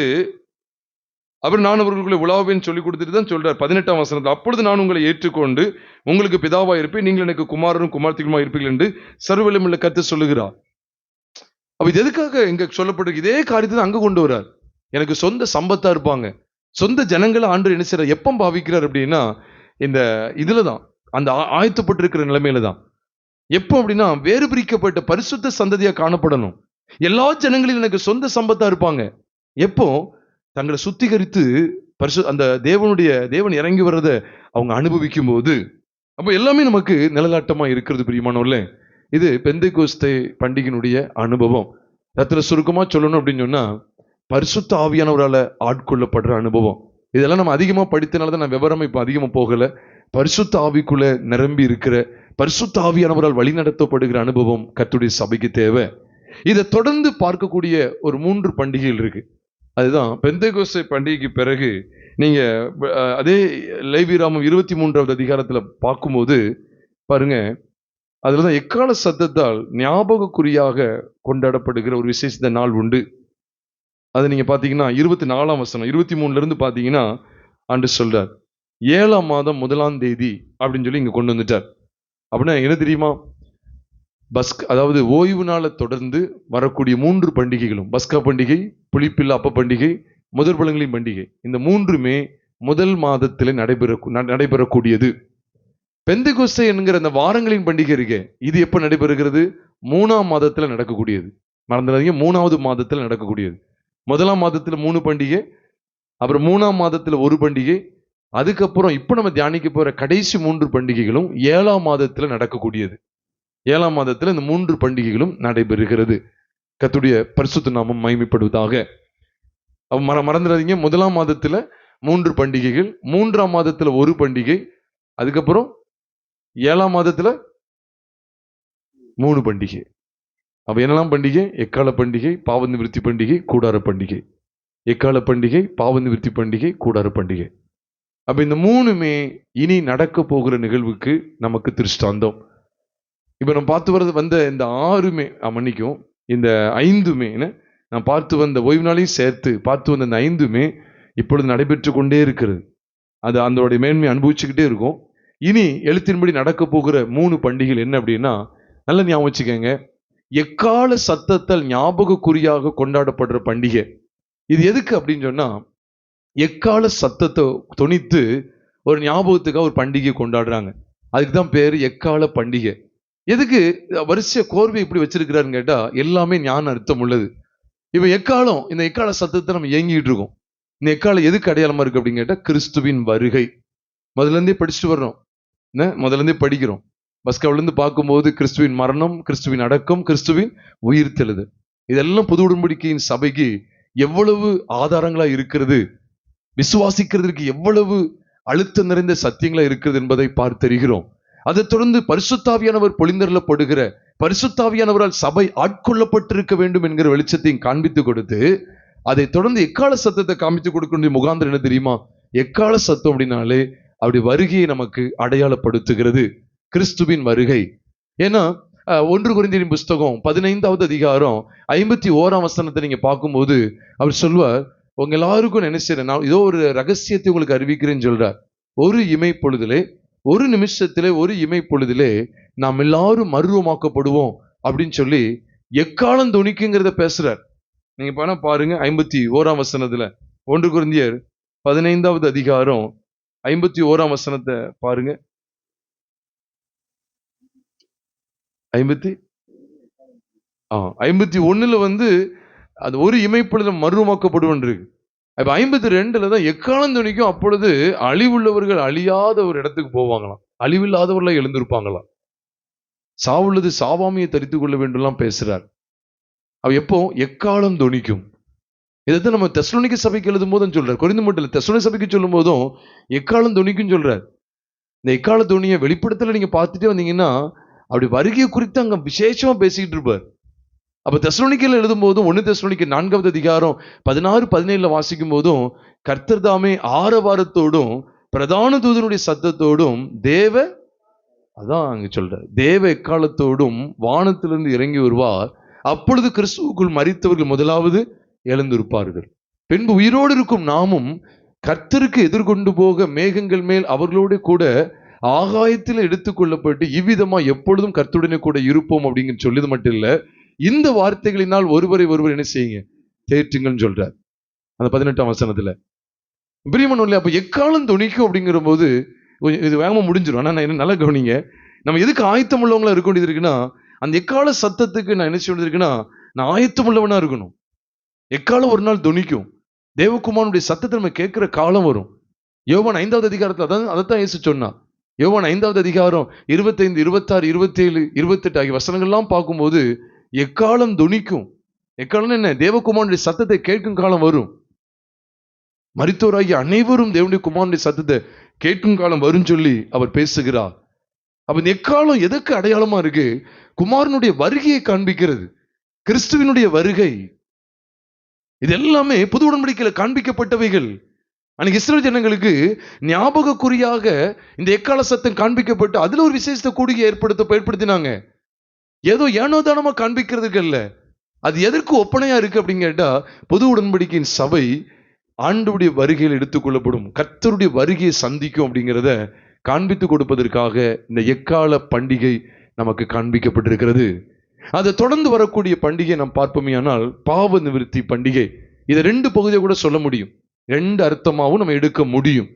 அப்புறம் நான் அவர்களுக்குள்ள உலாவேன்னு சொல்லி கொடுத்துட்டு தான் சொல்றார் 18ஆம் வசனத்தில், அப்பொழுது நான் உங்களை ஏற்றுக்கொண்டு உங்களுக்கு பிதாவா இருப்பேன், நீங்கள் எனக்கு குமாரனும் குமார்த்திகளுமா இருப்பீர்கள் என்று சர்வவல்லமையுள்ள கர்த்தர் சொல்லுகிறார். அப்ப இது எதுக்காக இங்க சொல்லப்பட்டிருக்கு? இதே காரியத்தை தான் அங்க கொண்டு வர்றார். எனக்கு சொந்த சம்பத்தா இருப்பாங்க, சொந்த ஜனங்களை ஆண்டு என்ன செய்யறார்? எப்ப பாவிக்கிறார் அப்படின்னா, இந்த இதுலதான், அந்த ஆயத்தப்பட்டிருக்கிற நிலைமையில தான். எப்போ அப்படின்னா, வேறு பிரிக்கப்பட்ட பரிசுத்த சந்ததியா காணப்படணும். எல்லா ஜனங்களிலும் எனக்கு சொந்த சம்பத்தா இருப்பாங்க. எப்போ? தங்களை சுத்திகரித்து அந்த தேவன் இறங்கி வர்றதை அவங்க அனுபவிக்கும் போது. அப்போ எல்லாமே நமக்கு நிழலாட்டமா இருக்கிறது பிரியமானவர்களே. இது பெந்தெகோஸ்தே பண்டிகையினுடைய அனுபவம். ரத்தின சுருக்கமா சொல்லணும் அப்படின்னு சொன்னா, பரிசுத்த ஆவியானவரால ஆட்கொள்ளப்படுற அனுபவம். இதெல்லாம் நம்ம அதிகமா படித்தனாலதான் நான் விவரமா இப்ப அதிகமா போகல. பரிசுத்த ஆவிக்குள்ள நிரம்பி இருக்கிற, பரிசுத்த ஆவியானவரால் வழிநடத்தப்படுகிற அனுபவம் கர்த்தருடைய சபைக்கு தேவை. இதை தொடர்ந்து பார்க்கக்கூடிய ஒரு 3 பண்டிகைகள் இருக்கு. அதுதான் பெந்தெகோஸ்தே பண்டிகைக்கு பிறகு நீங்க அதே லேவியராகமம் 23வது அதிகாரத்துல பார்க்கும்போது பாருங்க, அதுலதான் எக்கால சத்தத்தால் ஞாபகக்குறியாக கொண்டாடப்படுகிற ஒரு விசேஷ நாள் உண்டு. அதை நீங்க பாத்தீங்கன்னா 24ஆம் வசனம் 23ல இருந்து பாத்தீங்கன்னா ஆண்டு சொல்றார், 7ஆம் மாதம் 1ஆம் தேதி அப்படின்னு சொல்லி இங்க கொண்டு வந்துட்டார். அப்படின்னா என்ன தெரியுமா? அதாவது ஓய்வு நாளை தொடர்ந்து வரக்கூடிய 3 பண்டிகைகளும், பஸ்கா பண்டிகை, புளிப்பில்லா அப்ப பண்டிகை, முதற் பழங்களின் பண்டிகை, இந்த 3மே முதல் மாதத்தில் நடைபெறக்கூடியது. பெந்தெகோஸ்தே என்கிற அந்த வாரங்களின் பண்டிகை இருக்கே, இது எப்ப நடைபெறுகிறது? 3ஆம் மாதத்துல நடக்கக்கூடியது. மறந்துடாதீங்க, 3வது மாதத்துல நடக்கக்கூடியது. 1ஆம் மாதத்துல 3 பண்டிகை, அப்புறம் 3ஆம் மாதத்துல 1 பண்டிகை, அதுக்கப்புறம் இப்ப நம்ம தியானிக்க போற கடைசி 3 பண்டிகைகளும் 7ஆம் மாதத்துல நடக்கக்கூடியது. 7ஆம் மாதத்துல இந்த 3 பண்டிகைகளும் நடைபெறுகிறது. கர்த்தருடைய பரிசுத்த நாமம் மகிமைப்படுவதாக. மறந்துடாதீங்க, 1ஆம் மாதத்துல 3 பண்டிகைகள், 3ஆம் மாதத்துல 1 பண்டிகை, அதுக்கப்புறம் 7ஆம் மாதத்துல 3 பண்டிகை. அப்ப என்னெல்லாம் பண்டிகை? எக்கால பண்டிகை, பாவ நிவிர்த்தி பண்டிகை, கூடார பண்டிகை. எக்கால பண்டிகை, பாவ நிவிர்த்தி பண்டிகை, கூடார பண்டிகை. அப்ப இந்த 3மே இனி நடக்க போகிற நிகழ்வுக்கு நமக்கு திருஷ்டாந்தம். இப்ப நம்ம பார்த்து வந்த இந்த 6மே மன்னிக்கும், இந்த 5மே நான் பார்த்து வந்த ஓய்வு நாளையும் சேர்த்து பார்த்து வந்த இந்த 5மே இப்பொழுது நடைபெற்று கொண்டே இருக்கிறது. அது அதோடைய மேன்மை அனுபவிச்சுக்கிட்டே இருக்கும். இனி எழுத்தின்படி நடக்க போகிற 3 பண்டிகைகள் என்ன அப்படின்னா, நல்ல ஞாபகம் வச்சுக்கோங்க, எக்கால சத்தத்தால் ஞாபகக்குறியாக கொண்டாடப்படுற பண்டிகை. இது எதுக்கு அப்படின்னு சொன்னா, எக்கால சத்தத்தை தொனித்து ஒரு ஞாபகத்துக்காக ஒரு பண்டிகை கொண்டாடுறாங்க. அதுக்கு தான் பேரு எக்கால பண்டிகை. எதுக்கு வரிசைய கோர்வை இப்படி வச்சிருக்கிறாருன்னு கேட்டா, எல்லாமே ஞான அர்த்தம் உள்ளது. இப்ப எக்காலம், இந்த எக்கால சத்தத்தை நம்ம இயங்கிட்டு இருக்கோம். இந்த எக்காலம் எதுக்கு அடையாளமா இருக்கு அப்படின்னு கேட்டா கிறிஸ்துவின் வருகை. முதல்ல இருந்தே படிச்சுட்டு வர்றோம், முதல்ல இருந்தே படிக்கிறோம். பஸ்காவில இருந்து பார்க்கும்போது கிறிஸ்துவின் மரணம், கிறிஸ்துவின் அடக்கம், கிறிஸ்துவின் உயிர்த்தெழுதல், இதெல்லாம் புது உடன்படிக்கையின் சபைக்கு எவ்வளவு ஆதாரங்களா இருக்கிறது, விசுவாசிக்கிறதுக்கு எவ்வளவு அழுத்தம் நிறைந்த சத்தியங்களா இருக்கிறது என்பதை பார்த்தறிகிறோம். அதை தொடர்ந்து பரிசுத்தாவியானவர் பொழிந்தருளப்படுகிற, பரிசுத்தாவியானவரால் சபை ஆட்கொள்ளப்பட்டிருக்க வேண்டும் என்கிற வெளிச்சத்தையும் காண்பித்து கொடுத்து, அதை தொடர்ந்து எக்கால சத்தத்தை காமித்து கொடுக்க முகாந்திரம் என்ன தெரியுமா? எக்கால சத்தம் அப்படின்னாலே அப்படி வருகையை நமக்கு அடையாளப்படுத்துகிறது, கிறிஸ்துவின் வருகை. ஏன்னா 1 கொரிந்தியரின் புஸ்தகம் 15வது அதிகாரம் 51ஆம் வசனத்தை நீங்க பார்க்கும்போது அவர் சொல்வார், உங்க எல்லாருக்கும் நினைச்சிட நான் ஏதோ ஒரு ரகசியத்தை உங்களுக்கு அறிவிக்கிறேன்னு சொல்றார். ஒரு இமை பொழுதிலே, ஒரு நிமிஷத்திலே, ஒரு இமை பொழுதிலே நாம் எல்லாரும் மறுரூபமாக்கப்படுவோம் அப்படின்னு சொல்லி எக்காலம் துணிக்குங்கிறத பேசுறார். நீங்க பண்ண பாருங்க 51ஆம் வசனத்துல, 1 கொரிந்தியர் 15வது அதிகாரம் 51ஆம் வசனத்தை பாருங்க. 51ல அது ஒரு இமைப்பொழுது மறுரூபமாக்கப்படுவன் இருக்கு. இப்ப 52ல தான் எக்காலம் துணிக்கும். அப்பொழுது அழிவுள்ளவர்கள் அழியாத ஒரு இடத்துக்கு போவாங்களாம், அழிவில்லாதவர்களா எழுந்திருப்பாங்களாம், சாவுள்ளது சாவாமையை தரித்துக் கொள்ள வேண்டும்லாம் பேசுறார். அவ எப்போ? எக்காலம் துணிக்கும். இதைத்தான் நம்ம தெசலோனிக்க சபைக்கு எழுதும் போதும் சொல்றார். கொரிந்து மட்டும் இல்ல, தெசலோனிக்க சபைக்கு சொல்லும் போதும் எக்காலம் துணிக்கும் சொல்றார். இந்த எக்கால துணியை வெளிப்படுத்தல நீங்க பார்த்துட்டே வந்தீங்கன்னா அப்படி வருகை குறித்து அங்க விசேஷமா பேசிக்கிட்டு இருப்பார். அப்ப தெசலோனிக்கேல எழுதும் போதும் 1 தெசலோனிக்கே 4வது அதிகாரம் 16, 17 வாசிக்கும் போதும் கர்த்தர் தாமே ஆரவாரத்தோடும் பிரதான தூதனுடைய சத்தத்தோடும் அதான் அங்க சொல்றார், தேவ எக்காலத்தோடும் வானத்திலிருந்து இறங்கி வருவார். அப்பொழுது கிறிஸ்துவுக்குள் மரித்தவர்கள் முதலாவது எழுந்திருப்பார்கள். பின்பு உயிரோடு இருக்கும் நாமும் கர்த்தருக்கு எதிர்கொண்டு போக மேகங்கள் மேல் அவர்களோடு கூட ஆகாயத்தில் எடுத்துக்கொள்ளப்பட்டு இவ்விதமா எப்பொழுதும் கர்த்தருடனே கூட இருப்போம் அப்படிங்கிற சொல்லியது மட்டும் இல்ல, இந்த வார்த்தைகளினால் ஒருவரை ஒருவர் என்ன செய்யுங்க, தேற்றுங்கன்னு சொல்றார் அந்த 18ஆம் வசனத்துல. பிரியமானவர்களே, அப்ப எக்காலம் துணிக்கும் அப்படிங்கிற போது இது வேகமா முடிஞ்சிடும். ஆனா நான் என்ன நல்லா கவனிங்க, நம்ம எதுக்கு ஆயத்தம் உள்ளவங்களா இருக்க வேண்டியது இருக்குன்னா, அந்த எக்கால சத்தத்துக்கு நான் என்ன செய்ய வேண்டியது இருக்குன்னா, நான் ஆயத்தம் உள்ளவனா இருக்கணும். எக்காலம் ஒரு நாள் துணிக்கும். தேவகுமாரனுடைய சத்தத்தை நம்ம கேட்கிற காலம் வரும். யோவான் 5வது அதிகாரத்துல அதைத்தான் இயேசு சொன்னா. யோவான் 5வது அதிகாரம் 25, 26, 27, 28 ஆகிய வசனங்கள்லாம் பார்க்கும்போது எக்காலம் துணிக்கும். எக்காலம் என்ன? தேவகுமாரனுடைய சத்தத்தை கேட்கும் காலம் வரும். மரித்தோராகிய அனைவரும் தேவனுடைய குமாரனுடைய சத்தத்தை கேட்கும் காலம் வரும் சொல்லி அவர் பேசுகிறார். அப்ப எக்காலம் எதற்கு அடையாளமா இருக்கு? குமாரனுடைய வருகையை காண்பிக்கிறது, கிறிஸ்துவினுடைய வருகை. இது எல்லாமே புது உடன்படிக்கையில காண்பிக்கப்பட்டவைகள். அன்னைக்கு இஸ்ரவேல் ஜனங்களுக்கு ஞாபகக்குறியாக இந்த எக்கால சத்தம் காண்பிக்கப்பட்டு அதுல ஒரு விசேஷத்தை கூடிய ஏற்படுத்தினாங்க. ஏதோ ஏனோதானமா காண்பிக்கிறதுக்கு அல்ல. அது எதற்கு ஒப்பனையா இருக்கு அப்படின்னு கேட்டா, புது உடன்படிக்கையின் சபை ஆண்டவருடைய வருகையில் எடுத்துக்கொள்ளப்படும், கர்த்தருடைய வருகையை சந்திக்கும் அப்படிங்கிறத காண்பித்து கொடுப்பதற்காக இந்த எக்கால பண்டிகை நமக்கு காண்பிக்கப்பட்டிருக்கிறது. அதை தொடர்ந்து வரக்கூடிய பண்டிகை நாம் பார்ப்போமேயானால் பாவ நிவிர்த்தி பண்டிகை. இதை 2 பகுதியை கூட சொல்ல முடியும், 2 அர்த்தமாகவும் நம்ம எடுக்க முடியும்.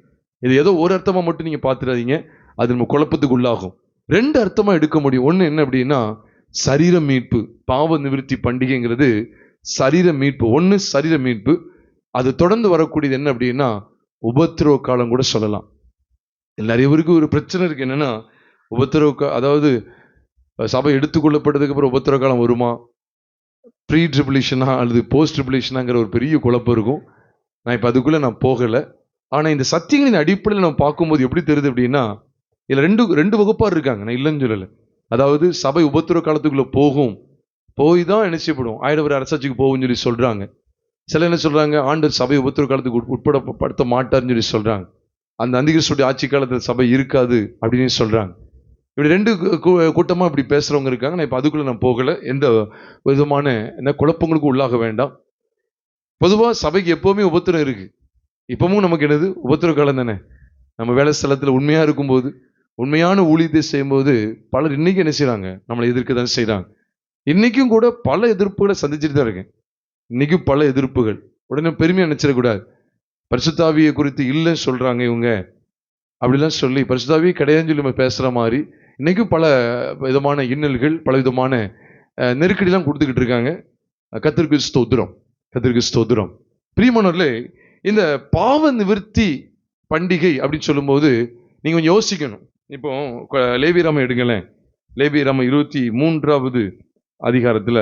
இது ஏதோ ஒரு அர்த்தமா மட்டும் நீங்க பார்த்துடாதீங்க, அது நம்ம குழப்பத்துக்கு உள்ளாகும். 2 அர்த்தமா எடுக்க முடியும். ஒண்ணு என்ன அப்படின்னா, சரீர மீட்பு. பாவ நிவிர்த்தி பண்டிகைங்கிறது சரீர மீட்பு. ஒண்ணு சரீர மீட்பு. அது தொடர்ந்து வரக்கூடியது என்ன அப்படின்னா, உபத்திரவ காலம் கூட சொல்லலாம். நிறைய பேருக்கு ஒரு பிரச்சனை இருக்கு, என்னன்னா அதாவது சபை எடுத்துக்கொள்ளப்பட்டதுக்கு அப்புறம் உபத்திரவ காலம் வருமா, ப்ரீ ட்ரிபியூலேஷனா அல்லது போஸ்ட் ட்ரிபியூலேஷனாங்கிற ஒரு பெரிய குழப்பம் இருக்கும். நான் இப்போ அதுக்குள்ள நான் போகலை. ஆனால் இந்த சத்தியங்களின் அடிப்படையில் நம்ம பார்க்கும்போது எப்படி தெரியுது அப்படின்னா, இதில் ரெண்டு வகுப்பார் இருக்காங்க, நான் இல்லைன்னு சொல்லலை. அதாவது சபை உபத்திரவ காலத்துக்குள்ள போய் தான் என்ன செய்யப்படும், ஆயிடவர் அரசாட்சிக்கு போகும்னு சொல்லி சொல்றாங்க. சில என்ன சொல்றாங்க, ஆண்டவர் சபை உபத்திரவ காலத்துக்கு உட்படப்படுத்த மாட்டார்னு சொல்லி சொல்றாங்க. அந்த அந்திகிறிஸ்துடைய ஆட்சி காலத்தில் சபை இருக்காது அப்படின்னு சொல்றாங்க. இப்படி 2 கூட்டமா இப்படி பேசுறவங்க இருக்காங்க. நான் இப்போ அதுக்குள்ள நான் போகலை, எந்த விதமான என்ன குழப்பங்களுக்கு உள்ளாக வேண்டாம். பொதுவா சபைக்கு எப்பவுமே உபத்திரம் இருக்கு. இப்பவும் நமக்கு என்னது, உபத்திர காலம் தானே. நம்ம வேலை ஸ்தலத்துல உண்மையா இருக்கும்போது, உண்மையான ஊழியத்தை செய்யும்போது பலர் இன்னைக்கு என்ன செய்யறாங்க, நம்மளை எதிர்க்க தான் செய்யறாங்க. இன்னைக்கும் கூட பல எதிர்ப்புகளை சந்திச்சுட்டு தான் இருக்கேன். இன்னைக்கும் பல எதிர்ப்புகள். உடனே பெருமையா நினைச்சிடக்கூடாது. பரிசுத்தாவியை குறித்து இல்லைன்னு சொல்றாங்க இவங்க அப்படிலாம் சொல்லி, பரிசுத்தாவியே கிடையாதுன்னு சொல்லி நம்ம பேசுற மாதிரி இன்னைக்கும் பல விதமான இன்னல்கள், பல விதமான நெருக்கடிலாம் கொடுத்துக்கிட்டு இருக்காங்க. கர்த்தருக்கு ஸ்தோத்திரம், கர்த்தருக்கு ஸ்தோத்திரம். பிரியமானவர்களே, இந்த பாவ நிவர்த்தி பண்டிகை அப்படின்னு சொல்லும்போது நீங்க கொஞ்சம் யோசிக்கணும். இப்போ லேவியராம எடுங்களேன். லேவியராம 23வது அதிகாரத்துல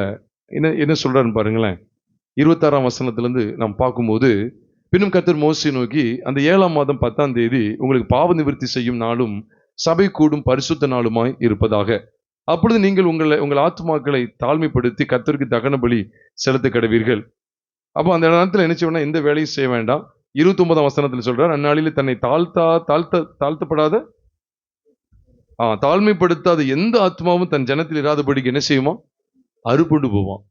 என்ன என்ன சொல்றாருன்னு பாருங்களேன். 26ஆம் வசனத்துல இருந்து நாம் பார்க்கும்போது, பின்னும் கர்த்தர் மோசேயை நோக்கி, அந்த 7ஆம் மாதம் 10ஆம் தேதி உங்களுக்கு பாவ நிவர்த்தி செய்யும் நாளும் சபை கூடும் பரிசுத்த நாளுமாய் இருப்பதாக. அப்பொழுது நீங்கள் உங்கள் ஆத்துமாக்களை தாழ்மைப்படுத்தி கர்த்தருக்கு தகன பலி செலுத்த கடவீர்கள். அப்போ அந்த நேரத்தில் என்ன செய்யணும், எந்த வேலையும் செய்ய வேண்டாம். 29ஆம் வசனத்தில் சொல்றார், அந்நாளிலே தன்னை தாழ்த்தப்படாத தாழ்மைப்படுத்தாத எந்த ஆத்மாவும் தன் ஜனத்தில் இராதபடிக்கு என்ன செய்யுமா, அறுப்புண்டு போவான்.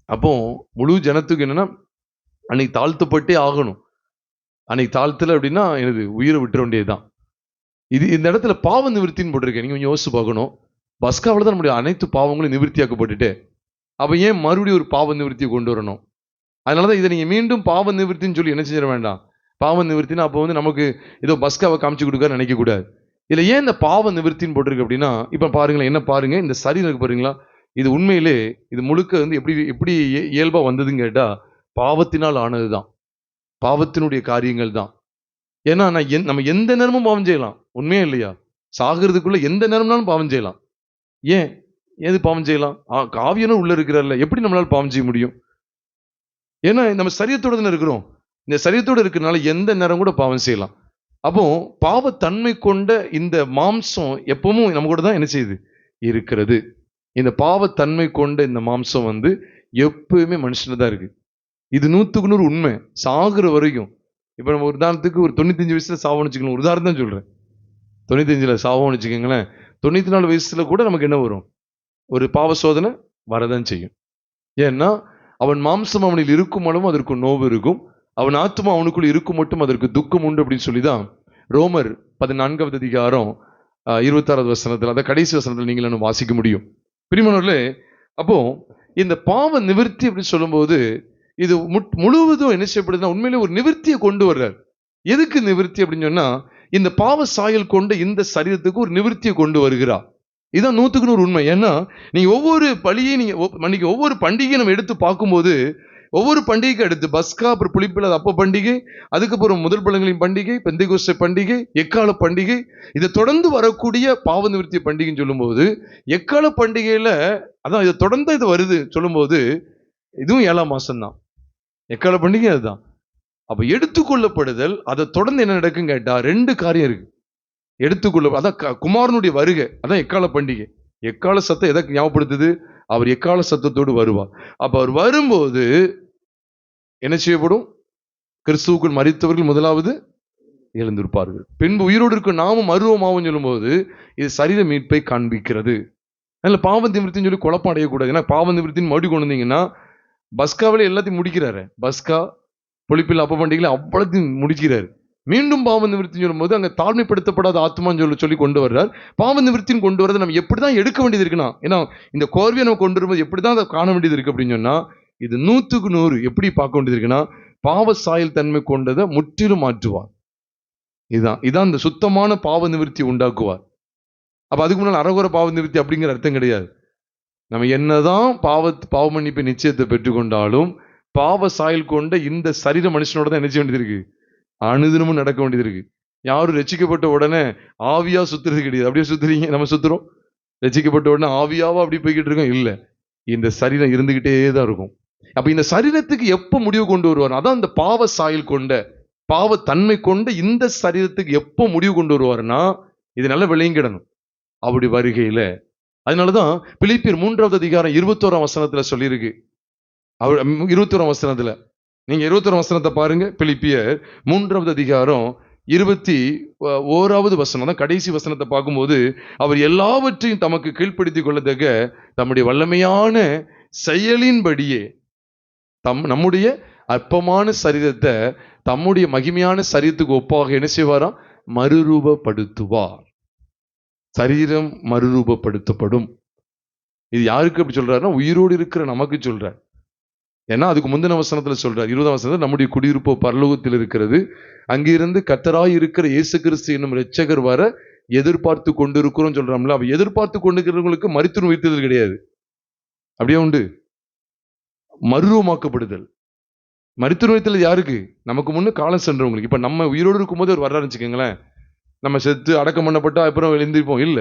அப்போ முழு ஜனத்துக்கு என்னன்னா, அன்னைக்கு தாழ்த்தப்பட்டே ஆகணும். அன்னைக்கு தாழ்த்தல அப்படின்னா எனது உயிரை விட்டுற வேண்டியதுதான். இந்த இடத்துல பாவ நிவர்த்தின்னு போட்டிருக்கேன். நீங்க கொஞ்சம் யோசிச்சு பார்க்கணும். பஸ்காவில் தான் நம்முடைய அனைத்து பாவங்களும் நிவர்த்தியாக்கப்பட்டுட்டு, அப்ப ஏன் மறுபடியும் ஒரு பாவ நிவர்த்தியை கொண்டு வரணும்? அதனாலதான் இதை நீங்க மீண்டும் பாவ நிவர்த்தின்னு சொல்லி என்ன செஞ்சிட வேண்டாம். பாவ நிவர்த்தினா அப்போ நமக்கு ஏதோ பஸ்காவை காமிச்சு கொடுக்க நினைக்க கூடாது. இதுல ஏன் இந்த பாவ நிவர்த்தின்னு போட்டிருக்கு அப்படின்னா, இப்ப பாருங்களேன், என்ன பாருங்க, இந்த சரீரம் பாருங்களா, இது உண்மையிலே இது முழுக்க எப்படி எப்படி இயல்பா வந்ததுன்னு கேட்டா, பாவத்தினால் ஆனதுதான், பாவத்தினுடைய காரியங்கள் தான். ஏன்னா நம்ம எந்த நேரமும் பாவம் செய்யலாம், உண்மையே இல்லையா? சாகிறதுக்குள்ள எந்த நேரம்னாலும் பாவம் செய்யலாம். ஏன் எது பாவம் செய்யலாம்? ஆவியானவர் உள்ள இருக்கிறார்ல, எப்படி நம்மளால பாவம் செய்ய முடியும்? ஏன்னா நம்ம சரீரத்தோட தானே இருக்கிறோம். இந்த சரீரத்தோட இருக்கிறனால எந்த நேரம் கூட பாவம் செய்யலாம். அப்போ பாவத்தன்மை கொண்ட இந்த மாம்சம் எப்பவும் நம்ம கூட தான் என்ன செய்யுது, இருக்கிறது. இந்த பாவத்தன்மை கொண்ட இந்த மாம்சம் எப்பவுமே மனுஷன தான் இருக்கு. இது 100க்கு 100 உண்மை. சாகுற வரைக்கும். இப்ப நம்ம ஒரு உதாரணத்துக்கு ஒரு 95 வயசுல சாவோன்னு வச்சுக்கணும். ஒரு உதாரணம் தான் சொல்றேன். 95ல சாவோன்னு வச்சுக்கோங்களேன். 94 வயசுல கூட நமக்கு என்ன வரும், ஒரு பாவ சோதனை வரதான் செய்யும். ஏன்னா அவன் மாம்சம் அவனில் இருக்கும் அளவும் அதற்கு நோவு இருக்கும், அவன் ஆத்மா அவனுக்குள் இருக்கும் மட்டும் அதற்கு துக்கம் உண்டு அப்படின்னு சொல்லிதான் ரோமர் 14வது அதிகாரம் 26வது வசனத்துல, அந்த கடைசி வசனத்துல நீங்கள் வாசிக்க முடியும். பிரியமானவர்களே, அப்போ இந்த பாவ நிவர்த்தி அப்படின்னு சொல்லும்போது இது முழுவதும் என்ன செய்யப்படுதுன்னா, உண்மையிலே ஒரு நிவர்த்தியை கொண்டு வர்றார். எதுக்கு நிவர்த்தி அப்படின்னு சொன்னா, இந்த பாவ சாயல் கொண்ட இந்த சரீரத்துக்கு ஒரு நிவர்த்தியை கொண்டு வருகிறார். இதுதான் 100க்கு 100 உண்மை. ஏன்னா நீங்க ஒவ்வொரு பழியையும் நீங்க ஒவ்வொரு பண்டிகையை நம்ம எடுத்து பார்க்கும்போது, ஒவ்வொரு பண்டிகைக்கு அடுத்து பஸ்கா, அப்புறம் புளிப்பில்லாத அப்ப பண்டிகை, அதுக்கப்புறம் முதல் பழங்களின் பண்டிகை, பெந்தைகோஸ்தே பண்டிகை, எக்கால பண்டிகை, இதை தொடர்ந்து வரக்கூடிய பாவ நிவர்த்தி பண்டிகைன்னு சொல்லும்போது, எக்கால பண்டிகையில அதான் இதை தொடர்ந்து இது வருது சொல்லும்போது, இதுவும் 7ஆம் மாசம் தான். எக்கால பண்டிகை அதுதான். அப்ப எடுத்துக்கொள்ளப்படுதல், அதை தொடர்ந்து என்ன நடக்கும் கேட்டா 2 காரியம் இருக்கு. எடுத்துக்கொள்ள, அதான் குமாரனுடைய வருகை, அதான் எக்கால பண்டிகை. எக்கால சத்தம் எதை ஞாபகப்படுத்துது? அவர் எக்கால சத்தத்தோடு வருவார். அப்ப அவர் வரும்போது என்ன செய்யப்படும்? கிறிஸ்துவுக்குள் மரித்தவர்கள் முதலாவது எழுந்திருப்பார்கள், பின்பு உயிரோடு இருக்க நாமும் மருவமாவும் சொல்லும்போது இது சரீர மீட்பை காண்பிக்கிறது. அதனால பாவ நிவர்த்தின்னு சொல்லி குழப்பம் அடையக்கூடாது. ஏன்னா பாவ நிவர்த்தின்னு மறுபடியும் கொண்டு வந்தீங்கன்னா, பஸ்காவில எல்லாத்தையும் முடிக்கிறாரு. பஸ்கா, பொழிப்பில் அப்ப பண்டிகையில அவ்வளத்தையும் முடிக்கிறாரு. மீண்டும் பாவ நிவர்த்தின்னு சொல்லும்போது அங்க தாழ்மைப்படுத்தப்படாத ஆத்மான்னு சொல்லி கொண்டு வர்றார். பாவ நிவர்த்தின்னு கொண்டு வரதை நம்ம எப்படிதான் எடுக்க வேண்டியது இருக்குன்னா, ஏன்னா இந்த கோர்வையை நம்ம கொண்டு வரும்போது எப்படிதான் அதை காண வேண்டியது இருக்கு அப்படின்னு சொன்னா, இது 100க்கு 100 எப்படி பார்க்க வேண்டியது இருக்குன்னா, பாவ சாயல் தன்மை கொண்டதை முற்றிலும் மாற்றுவார். இதான் இந்த சுத்தமான பாவ நிவர்த்தி உண்டாக்குவார். அப்ப அதுக்கு முன்னால் அரகுர பாவ நிவர்த்தி அப்படிங்கிற அர்த்தம் கிடையாது. நம்ம என்னதான் பாவ மன்னிப்பு நிச்சயத்தை பெற்றுக்கொண்டாலும் பாவ சாயல் கொண்ட இந்த சரீர மனுஷனோட தான் என்ன செய்ய வேண்டியது இருக்கு, அனுதினமும் நடக்க வேண்டியது இருக்கு. யாரும் ரட்சிக்கப்பட்ட உடனே ஆவியா சுத்துறது கிடையாது. அப்படியே சுத்துறீங்க, நம்ம சுத்துறோம். ரட்சிக்கப்பட்ட உடனே ஆவியாவா அப்படி போய்கிட்டு இருக்கோம்? இல்ல, இந்த சரீரம் இருந்துகிட்டே தான் இருக்கும். அப்ப இந்த சரீரத்துக்கு எப்ப முடிவு கொண்டு வருவார்? அதான் இந்த பாவ சாயல் கொண்ட, பாவ தன்மை கொண்ட இந்த சரீரத்துக்கு எப்ப முடிவு கொண்டு வருவார்னா, இது நல்ல விளங்கிடணும் அப்படி வருகையில. அதனாலதான் பிலிப்பியர் 3வது அதிகாரம் 21ஆம் வசனத்துல சொல்லியிருக்கு. 21ஆம் வசனத்துல நீங்க 21ஆம் வசனத்தை பாருங்க. பிலிப்பியர் 3வது அதிகாரம் 21வது வசனம் தான் கடைசி வசனத்தை பார்க்கும்போது, அவர் எல்லாவற்றையும் தமக்கு கீழ்ப்படுத்திக் கொள்ளத்தக்க தம்முடைய வல்லமையான செயலின்படியே நம்முடைய அற்பமான சரீரத்தை தம்முடைய மகிமையான சரீரத்துக்கு ஒப்பாக என்ன செய்வாராம்? மறுரூபப்படுத்துவார். சரீரம் மறுரூபப்படுத்தப்படும். இது யாருக்கு அப்படி சொல்றாருன்னா, உயிரோடு இருக்கிற நமக்கு சொல்றார். ஏன்னா அதுக்கு முந்தின வசனத்துல சொல்றார், 20ஆம் வசனத்துல, நம்முடைய குடியிருப்போ பரலோகத்தில் இருக்கிறது, அங்கிருந்து கர்த்தராய் இருக்கிற இயேசு கிறிஸ்து என்னும் இரட்சகர் வர எதிர்பார்த்து கொண்டிருக்கிறோம் சொல்றாங்களா. அவ எதிர்பார்த்து கொண்டிருக்கிறவங்களுக்கு மரித்து உயிர்த்தெழுதல் கிடையாது. அப்படியே உண்டு மறுரூபமாக்கப்படுதல். மருத்துவத்தில் யாருக்கு? நமக்கு முன்னு காலம் சென்றவங்களுக்கு. இப்ப நம்ம உயிரோடு இருக்கும்போது ஒரு வர்றாருன்னு வச்சுக்கோங்களேன், நம்ம செத்து அடக்கம் பண்ணப்பட்டா அப்புறம் எழுந்திருப்போம் இல்ல,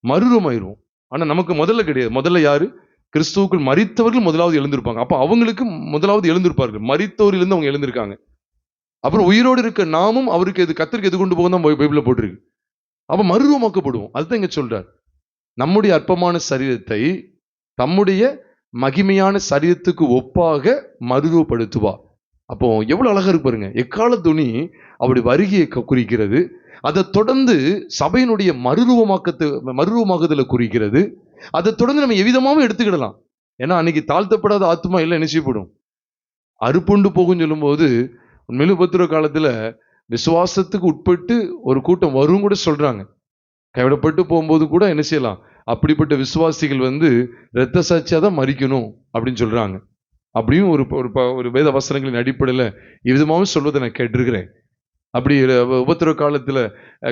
மறுரூபமாயிருவோம். ஆனா நமக்கு முதல்ல கிடையாது. முதல்ல யாரு? கிறிஸ்துவுக்குள் மரித்தவர்கள் முதலாவது எழுந்திருப்பாங்க. அப்ப அவங்களுக்கு முதலாவது எழுந்திருப்பார்கள். மரித்தோரிலிருந்து அவங்க எழுந்திருக்காங்க. அப்புறம் உயிரோடு இருக்க நாமும் அவருக்கு கர்த்தருக்கு எது கொண்டு போகும் தான் பைபிள்ல போட்டிருக்கு. அப்ப மறுரூபமாக்கப்படுவோம். அதுதான் இங்க சொல்றார். நம்முடைய அற்பமான சரீரத்தை தம்முடைய மகிமையான சரீரத்துக்கு ஒப்பாக மறுரூபப்படுத்துவார். அப்போ எவ்வளவு அழகா இருக்கு பாருங்க. எக்கால துணி அவருடைய வருகையை குறிக்கிறது. அதை தொடர்ந்து சபையினுடைய மறுரூபமாக்குதலை குறிக்கிறது. அதை தொடர்ந்து நம்ம எவ்விதமாவும் எடுத்துக்கிடலாம். ஏன்னா அன்னைக்கு தாழ்த்தப்படாத ஆத்மா எல்லாம் என்ன செய்யப்படும்? அறுப்புண்டு போகும் சொல்லும் போது உண்மையில உபத்திர காலத்துல விசுவாசத்துக்கு உட்பட்டு ஒரு கூட்டம் வரும் கூட சொல்றாங்க. கைவிடப்பட்டு போகும்போது கூட என்ன செய்யலாம்? அப்படிப்பட்ட விசுவாசிகள் இரத்த சாட்சியா தான் மரிக்கணும் அப்படின்னு சொல்றாங்க. அப்படியும் ஒரு வேத வசனங்களின் அடிப்படையில் இவ்விதமாகவும் சொல்வதை நான் கேட்டிருக்கிறேன். அப்படி உபத்திர காலத்துல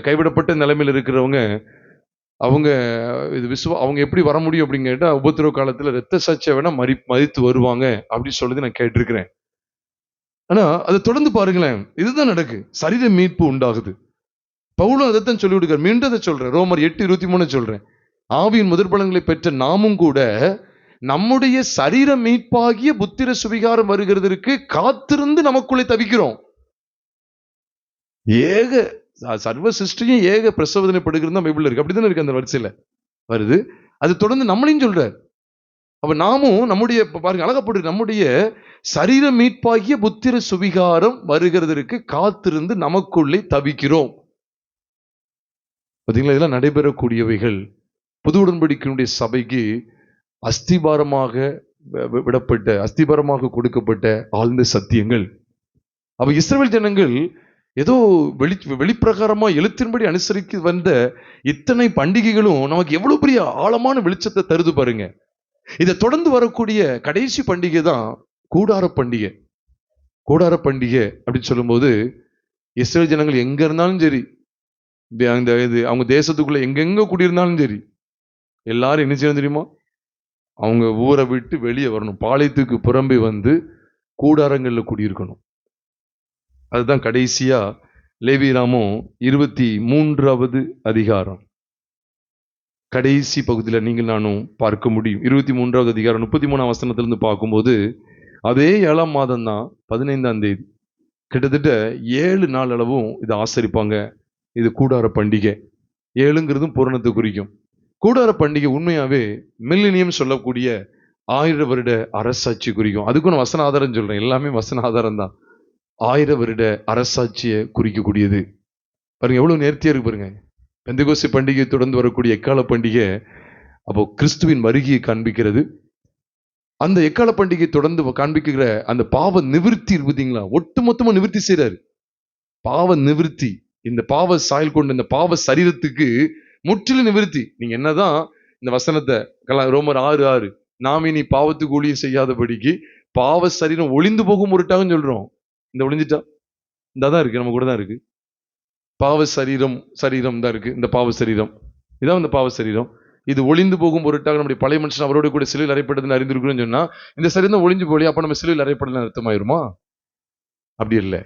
கைவிடப்பட்ட நிலைமையில் இருக்கிறவங்க அவங்க அவங்க எப்படி வர முடியும் அப்படின்னு கேட்டா, உபத்திர காலத்துல இரத்த சாட்சியா வேணா மரித்து வருவாங்க அப்படின்னு சொல்லி நான் கேட்டிருக்கிறேன். ஆனா அதை தொடர்ந்து பாருங்களேன், இதுதான் நடக்கு. சரீர மீட்பு உண்டாகுது. பவுலும் அதைத்தான் சொல்லி விடுக்கார். மீண்டும் அதை சொல்றேன். ரோமர் 8:23 சொல்றேன். ஆவியின் முதற்பலன்களை பெற்ற நாமும் கூட நம்முடைய சரீர மீட்பாகிய புத்திர சுவிகாரம் வருகிறதற்கு காத்திருந்து நமக்குள்ளே தவிக்கிறோம். சர்வ சிருஷ்டியும் ஏக பிரசவதனைப்படுகிறது தான் பைபிள்ல இருக்கு. அப்படித்தானே இருக்கு, அந்த வரிசையில வருது. அது தொடர்ந்து நம்மளையும் சொல்றார். அப்ப நாமும் நம்முடைய பாருங்க அழகா போட்டு, நம்முடைய சரீர மீட்பாகிய புத்திர சுவிகாரம் வருகிறதற்கு காத்திருந்து நமக்குள்ளே தவிக்கிறோம். பார்த்தீங்களா? இதெல்லாம் நடைபெறக்கூடியவைகள். புது உடன்படிக்கையினுடைய சபைக்கு அஸ்திபாரமாக விடப்பட்ட, அஸ்திபாரமாக கொடுக்கப்பட்ட ஆழ்ந்த சத்தியங்கள். அப்ப இஸ்ரவேல் ஜனங்கள் ஏதோ வெளிப்பிரகாரமா எழுத்தின்படி அனுசரிக்க வந்த இத்தனை பண்டிகைகளும் நமக்கு எவ்வளவு பெரிய ஆழமான வெளிச்சத்தை தருது பாருங்க. இதை தொடர்ந்து வரக்கூடிய கடைசி பண்டிகை தான் கூடார பண்டிகை. கூடார பண்டிகை அப்படின்னு சொல்லும்போது இஸ்ரவேல் ஜனங்கள் எங்க இருந்தாலும் சரி, அவங்க தேசத்துக்குள்ள எங்கெங்க குடியிருந்தாலும் சரி, எல்லாரும் என்ன செய்யணும் தெரியுமா? அவங்க ஊரை விட்டு வெளியே வரணும். பாளையத்துக்கு புறம்பே கூடாரங்கள்ல குடியிருக்கணும். அதுதான் கடைசியா லேவியராகமம் 23வது அதிகாரம் கடைசி பகுதியில் நீங்கள் நானும் பார்க்க முடியும். 23வது அதிகாரம் 33ஆம் வசனத்திலிருந்து பார்க்கும்போது, அதே 7ஆம் மாதம் தான் 15ஆம் தேதி, கிட்டத்தட்ட 7 நாள் அளவும் இதை ஆசரிப்பாங்க. இது கூடார பண்டிகை. 7ங்கிறதும் பூரணத்தை குறிக்கும். கூடார பண்டிகை உண்மையாவே மில்லினியம் சொல்லக்கூடிய 1000 வருட அரசாட்சி குறிக்கும். அதுக்கும் நான் வசன ஆதாரம் சொல்றேன். எல்லாமே வசன ஆதாரம் தான். 1000 வருட அரசாட்சியை குறிக்கக்கூடியது. பாருங்க எவ்வளவு நேர்த்தியா இருக்கு பாருங்க. பெந்தெகோஸ்தே பண்டிகை தொடர்ந்து வரக்கூடிய எக்கால பண்டிகை அப்போ கிறிஸ்துவின் வருகையை காண்பிக்கிறது. அந்த எக்கால பண்டிகை தொடர்ந்து காண்பிக்கிற அந்த பாவ நிவிர்த்தி இருக்குதுங்களா, ஒட்டுமொத்தமா நிவிர்த்தி செய்றாரு. பாவ நிவிர்த்தி, இந்த பாவ சாயல் கொண்ட இந்த பாவ சரீரத்துக்கு முற்றிலும் நிவிர்த்தி. நீங்க என்னதான் இந்த வசனத்தை ரோமர் 6:6 நாம் இனி பாவத்துக்கு ஊழியம் செய்யாதபடிக்கு பாவ சரீரம் ஒளிந்து போகும் பொருட்டாக சொல்றோம். இந்த ஒளிஞ்சிட்டா இந்த தான் இருக்கு, நம்ம கூட தான் இருக்கு. பாவ சரீரம் தான் இருக்கு. இந்த பாவ சரீரம் இதான் இந்த பாவ சரீரம். இது ஒளிந்து போகும் பொருட்டாக நம்முடைய பழைய மனுஷன் அவரோட கூட சிலுவையில் அறையப்பட்டதுன்னு அறிந்திருக்கிறோம்னு சொன்னா, இந்த சரீரம் ஒளிஞ்சு போலி, அப்ப நம்ம சிலுவையில் அறையப்படலன்னு அர்த்தமாயிருமா? அப்படி இல்லை.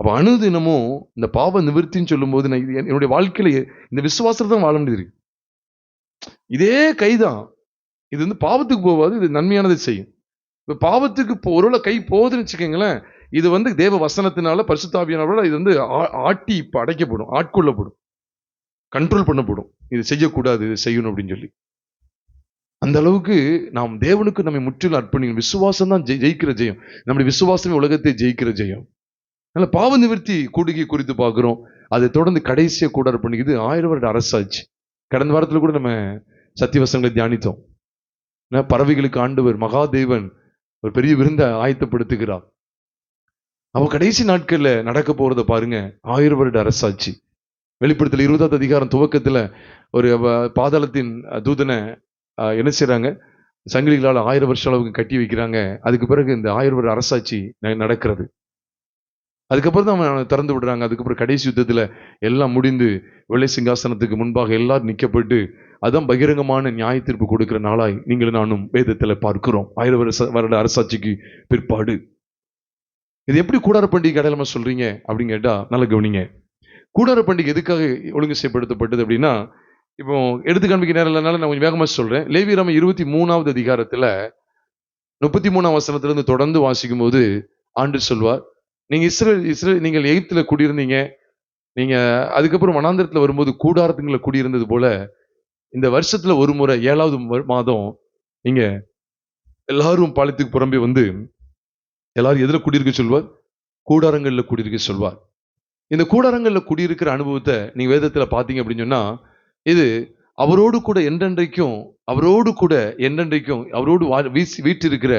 அப்ப அனுதினமும் இந்த பாவ நிவர்த்தின்னு சொல்லும் போது நான் என்னுடைய வாழ்க்கையில இந்த விசுவாசத்தை தான் வாழ முடியுது. இதே கைதான். இது பாவத்துக்கு போகாது, இது நன்மையானதை செய்யும். இப்ப பாவத்துக்கு ஒருவேளை கை போகுதுன்னு வச்சுக்கோங்களேன், இது தேவ வசனத்தினால பரிசுத்தாவியானவரால் இது ஆட்டி இப்ப அடைக்கப்படும், ஆட்கொள்ளப்படும், கண்ட்ரோல் பண்ணப்படும். இது செய்யக்கூடாது, இது செய்யணும் அப்படின்னு சொல்லி. அந்த அளவுக்கு நாம் தேவனுக்கு நம்மை முற்றிலும் அர்ப்பணிக்கணும். விசுவாசம் தான் ஜெயிக்கிற ஜெயம். நம்முடைய விசுவாசமே உலகத்தை ஜெயிக்கிற ஜெயம். அதனால பாவ நிவர்த்தி கூடுகை குறித்து பார்க்கிறோம். அதை தொடர்ந்து கடைசியா கூட அர்ப்பணிக்குது 1000 வருட அரசாட்சி. கடந்த வாரத்துல கூட நம்ம சத்தியவசனங்களை தியானித்தோம். பறவைகளுக்கு ஆண்டவர் மகாதேவன் ஒரு பெரிய விருந்தை ஆயத்தப்படுத்துகிறார். அவ கடைசி நாட்கள்ல நடக்க போறத பாருங்க. 1000 வருட அரசாட்சி. வெளிப்படுத்தல் 20வது அதிகாரம் துவக்கத்துல ஒரு பாதாளத்தின் தூதனை என்ன செய்யறாங்க, சங்கிலிகளால் 1000 வருஷம் அளவுக்கு கட்டி வைக்கிறாங்க. அதுக்கு பிறகு இந்த 1000 வருட அரசாட்சி நடக்கிறது. அதுக்கப்புறம் தான் அவன் திறந்து விடுறாங்க. அதுக்கப்புறம் கடைசி யுத்தத்துல எல்லாம் முடிந்து வெள்ளை சிங்காசனத்துக்கு முன்பாக எல்லாரும் நிக்கப்பட்டு அதான் பகிரங்கமான நியாய தீர்ப்பு கொடுக்கிற நாளாய் நீங்களும் நானும் வேதத்துல பார்க்கிறோம். 1000 வருட அரசாட்சிக்கு பிற்பாடு இது எப்படி கூடார பண்டிகை அடையாளமா சொல்றீங்க அப்படின்னு கேட்டா நல்லா கவனிங்க. கூடார பண்டிகை எதுக்காக ஒழுங்கு செய்யப்படுத்தப்பட்டது அப்படின்னா, இப்போ எடுத்து காண்பிக்க நேரம் இல்லைனால நான் கொஞ்சம் வேகமா சொல்றேன். லேவியராகமம் 23வது அதிகாரத்துல 33ஆம் வசனத்திலிருந்து தொடர்ந்து வாசிக்கும் போது ஆண்டவர் சொல்வார், நீங்க இஸ்ரவேல் நீங்கள் எகிப்துல குடியிருந்தீங்க. நீங்க அதுக்கப்புறம் வனாந்திரத்துல வரும்போது கூடாரத்துக்குள்ள குடியிருந்தது போல, இந்த வருஷத்துல ஒரு முறை 7வது மாதம் நீங்க எல்லாரும் பாளையத்துக்கு புறம்பே வந்து எல்லாரும் எதுல குடியிருக்க சொல்வார்? கூடாரங்கள்ல குடியிருக்க சொல்வார். இந்த கூடாரங்கள்ல குடியிருக்கிற அனுபவத்தை நீங்க வேதத்துல பாத்தீங்க அப்படின்னு சொன்னா, இது அவரோடு கூட என்றென்றைக்கும் அவரோடு கூட என்றென்றைக்கும் அவரோடு வீற்றிருக்கிற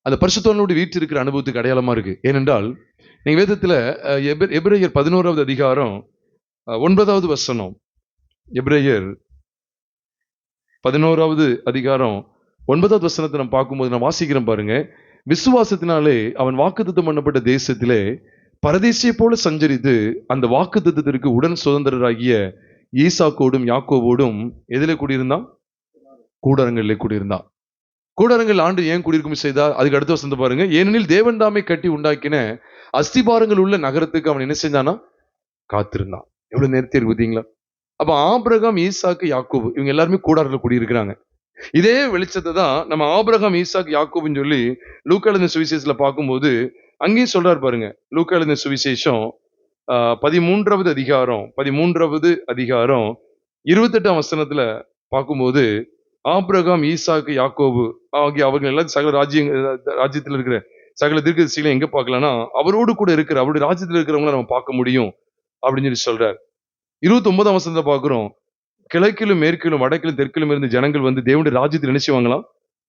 அந்த பரிசுத்தவான்களோடு வீற்றிருக்கிற அனுபவத்துக்கு அடையாளமா இருக்கு. ஏனென்றால் நீங்க வேதத்துல எபிரேயர் 11வது அதிகாரம் 9வது வசனம், எபிரேயர் 11வது அதிகாரம் 9வது வசனத்தை நம்ம பார்க்கும்போது நான் வாசிக்கிறேன் பாருங்க. விசுவாசத்தினாலே அவன் வாக்குத்தத்தம் பண்ணப்பட்ட தேசத்திலே பரதேசியை போல சஞ்சரித்து அந்த வாக்குத்தத்தத்திற்கு உடன் சுதந்திரராகிய ஈசாக்கோடும் யாக்கோவோடும் எதிலே கூடியிருந்தான்? கூடாரங்களிலே கூடியிருந்தான். கூடாரங்கள் ஆண்டு ஏன் குடியிருக்கும் செய்தார்? அதுக்கு அடுத்த வசனத்தை பாருங்க. ஏனெனில் தேவன் தாமே கட்டி உண்டாக்கின அஸ்திபாரங்கள் உள்ள நகரத்துக்கு அவன் என்ன செஞ்சானா? காத்திருந்தான். எவ்வளவு நேர்த்தி இருக்கு பார்த்தீங்களா? அப்ப ஆபிரகாம், ஈசாக்கு, யாக்கோபு இவங்க எல்லாருமே கூடாரத்துல குடியிருக்கிறாங்க. இதே வெளிச்சத்தை தான் நம்ம ஆபிரகாம், ஈசாக்கு, யாக்கோபுன்னு சொல்லி லூக்கா எழுதின சுவிசேஷத்துல பார்க்கும்போது அங்கேயும் சொல்றாரு பாருங்க. லூக்கா எழுதின சுவிசேஷம் 13வது அதிகாரம் 28ஆம் வசனத்துல பார்க்கும்போது ஆபிரகாம், ஈசாக்கு, யாக்கோபு ஆகிய அவர்கள் எல்லாம் சகல ராஜ்யத்தில் இருக்கிற சகல தீர்க்கதரிசிகளை எங்க பார்க்கலாம்னா அவரோடு கூட இருக்கிற அவருடைய ராஜ்யத்தில் இருக்கிறவங்கள நம்ம பார்க்க முடியும் அப்படின்னு சொல்லி சொல்றாரு. 29ஆம் வசனத்தை பார்க்கிறோம். கிழக்கிலும் மேற்கிலும் வடக்கிலும் தெற்கிலும் இருந்து ஜனங்கள் வந்து தேவனுடைய ராஜ்யத்தில் நினைச்சுவாங்களாம்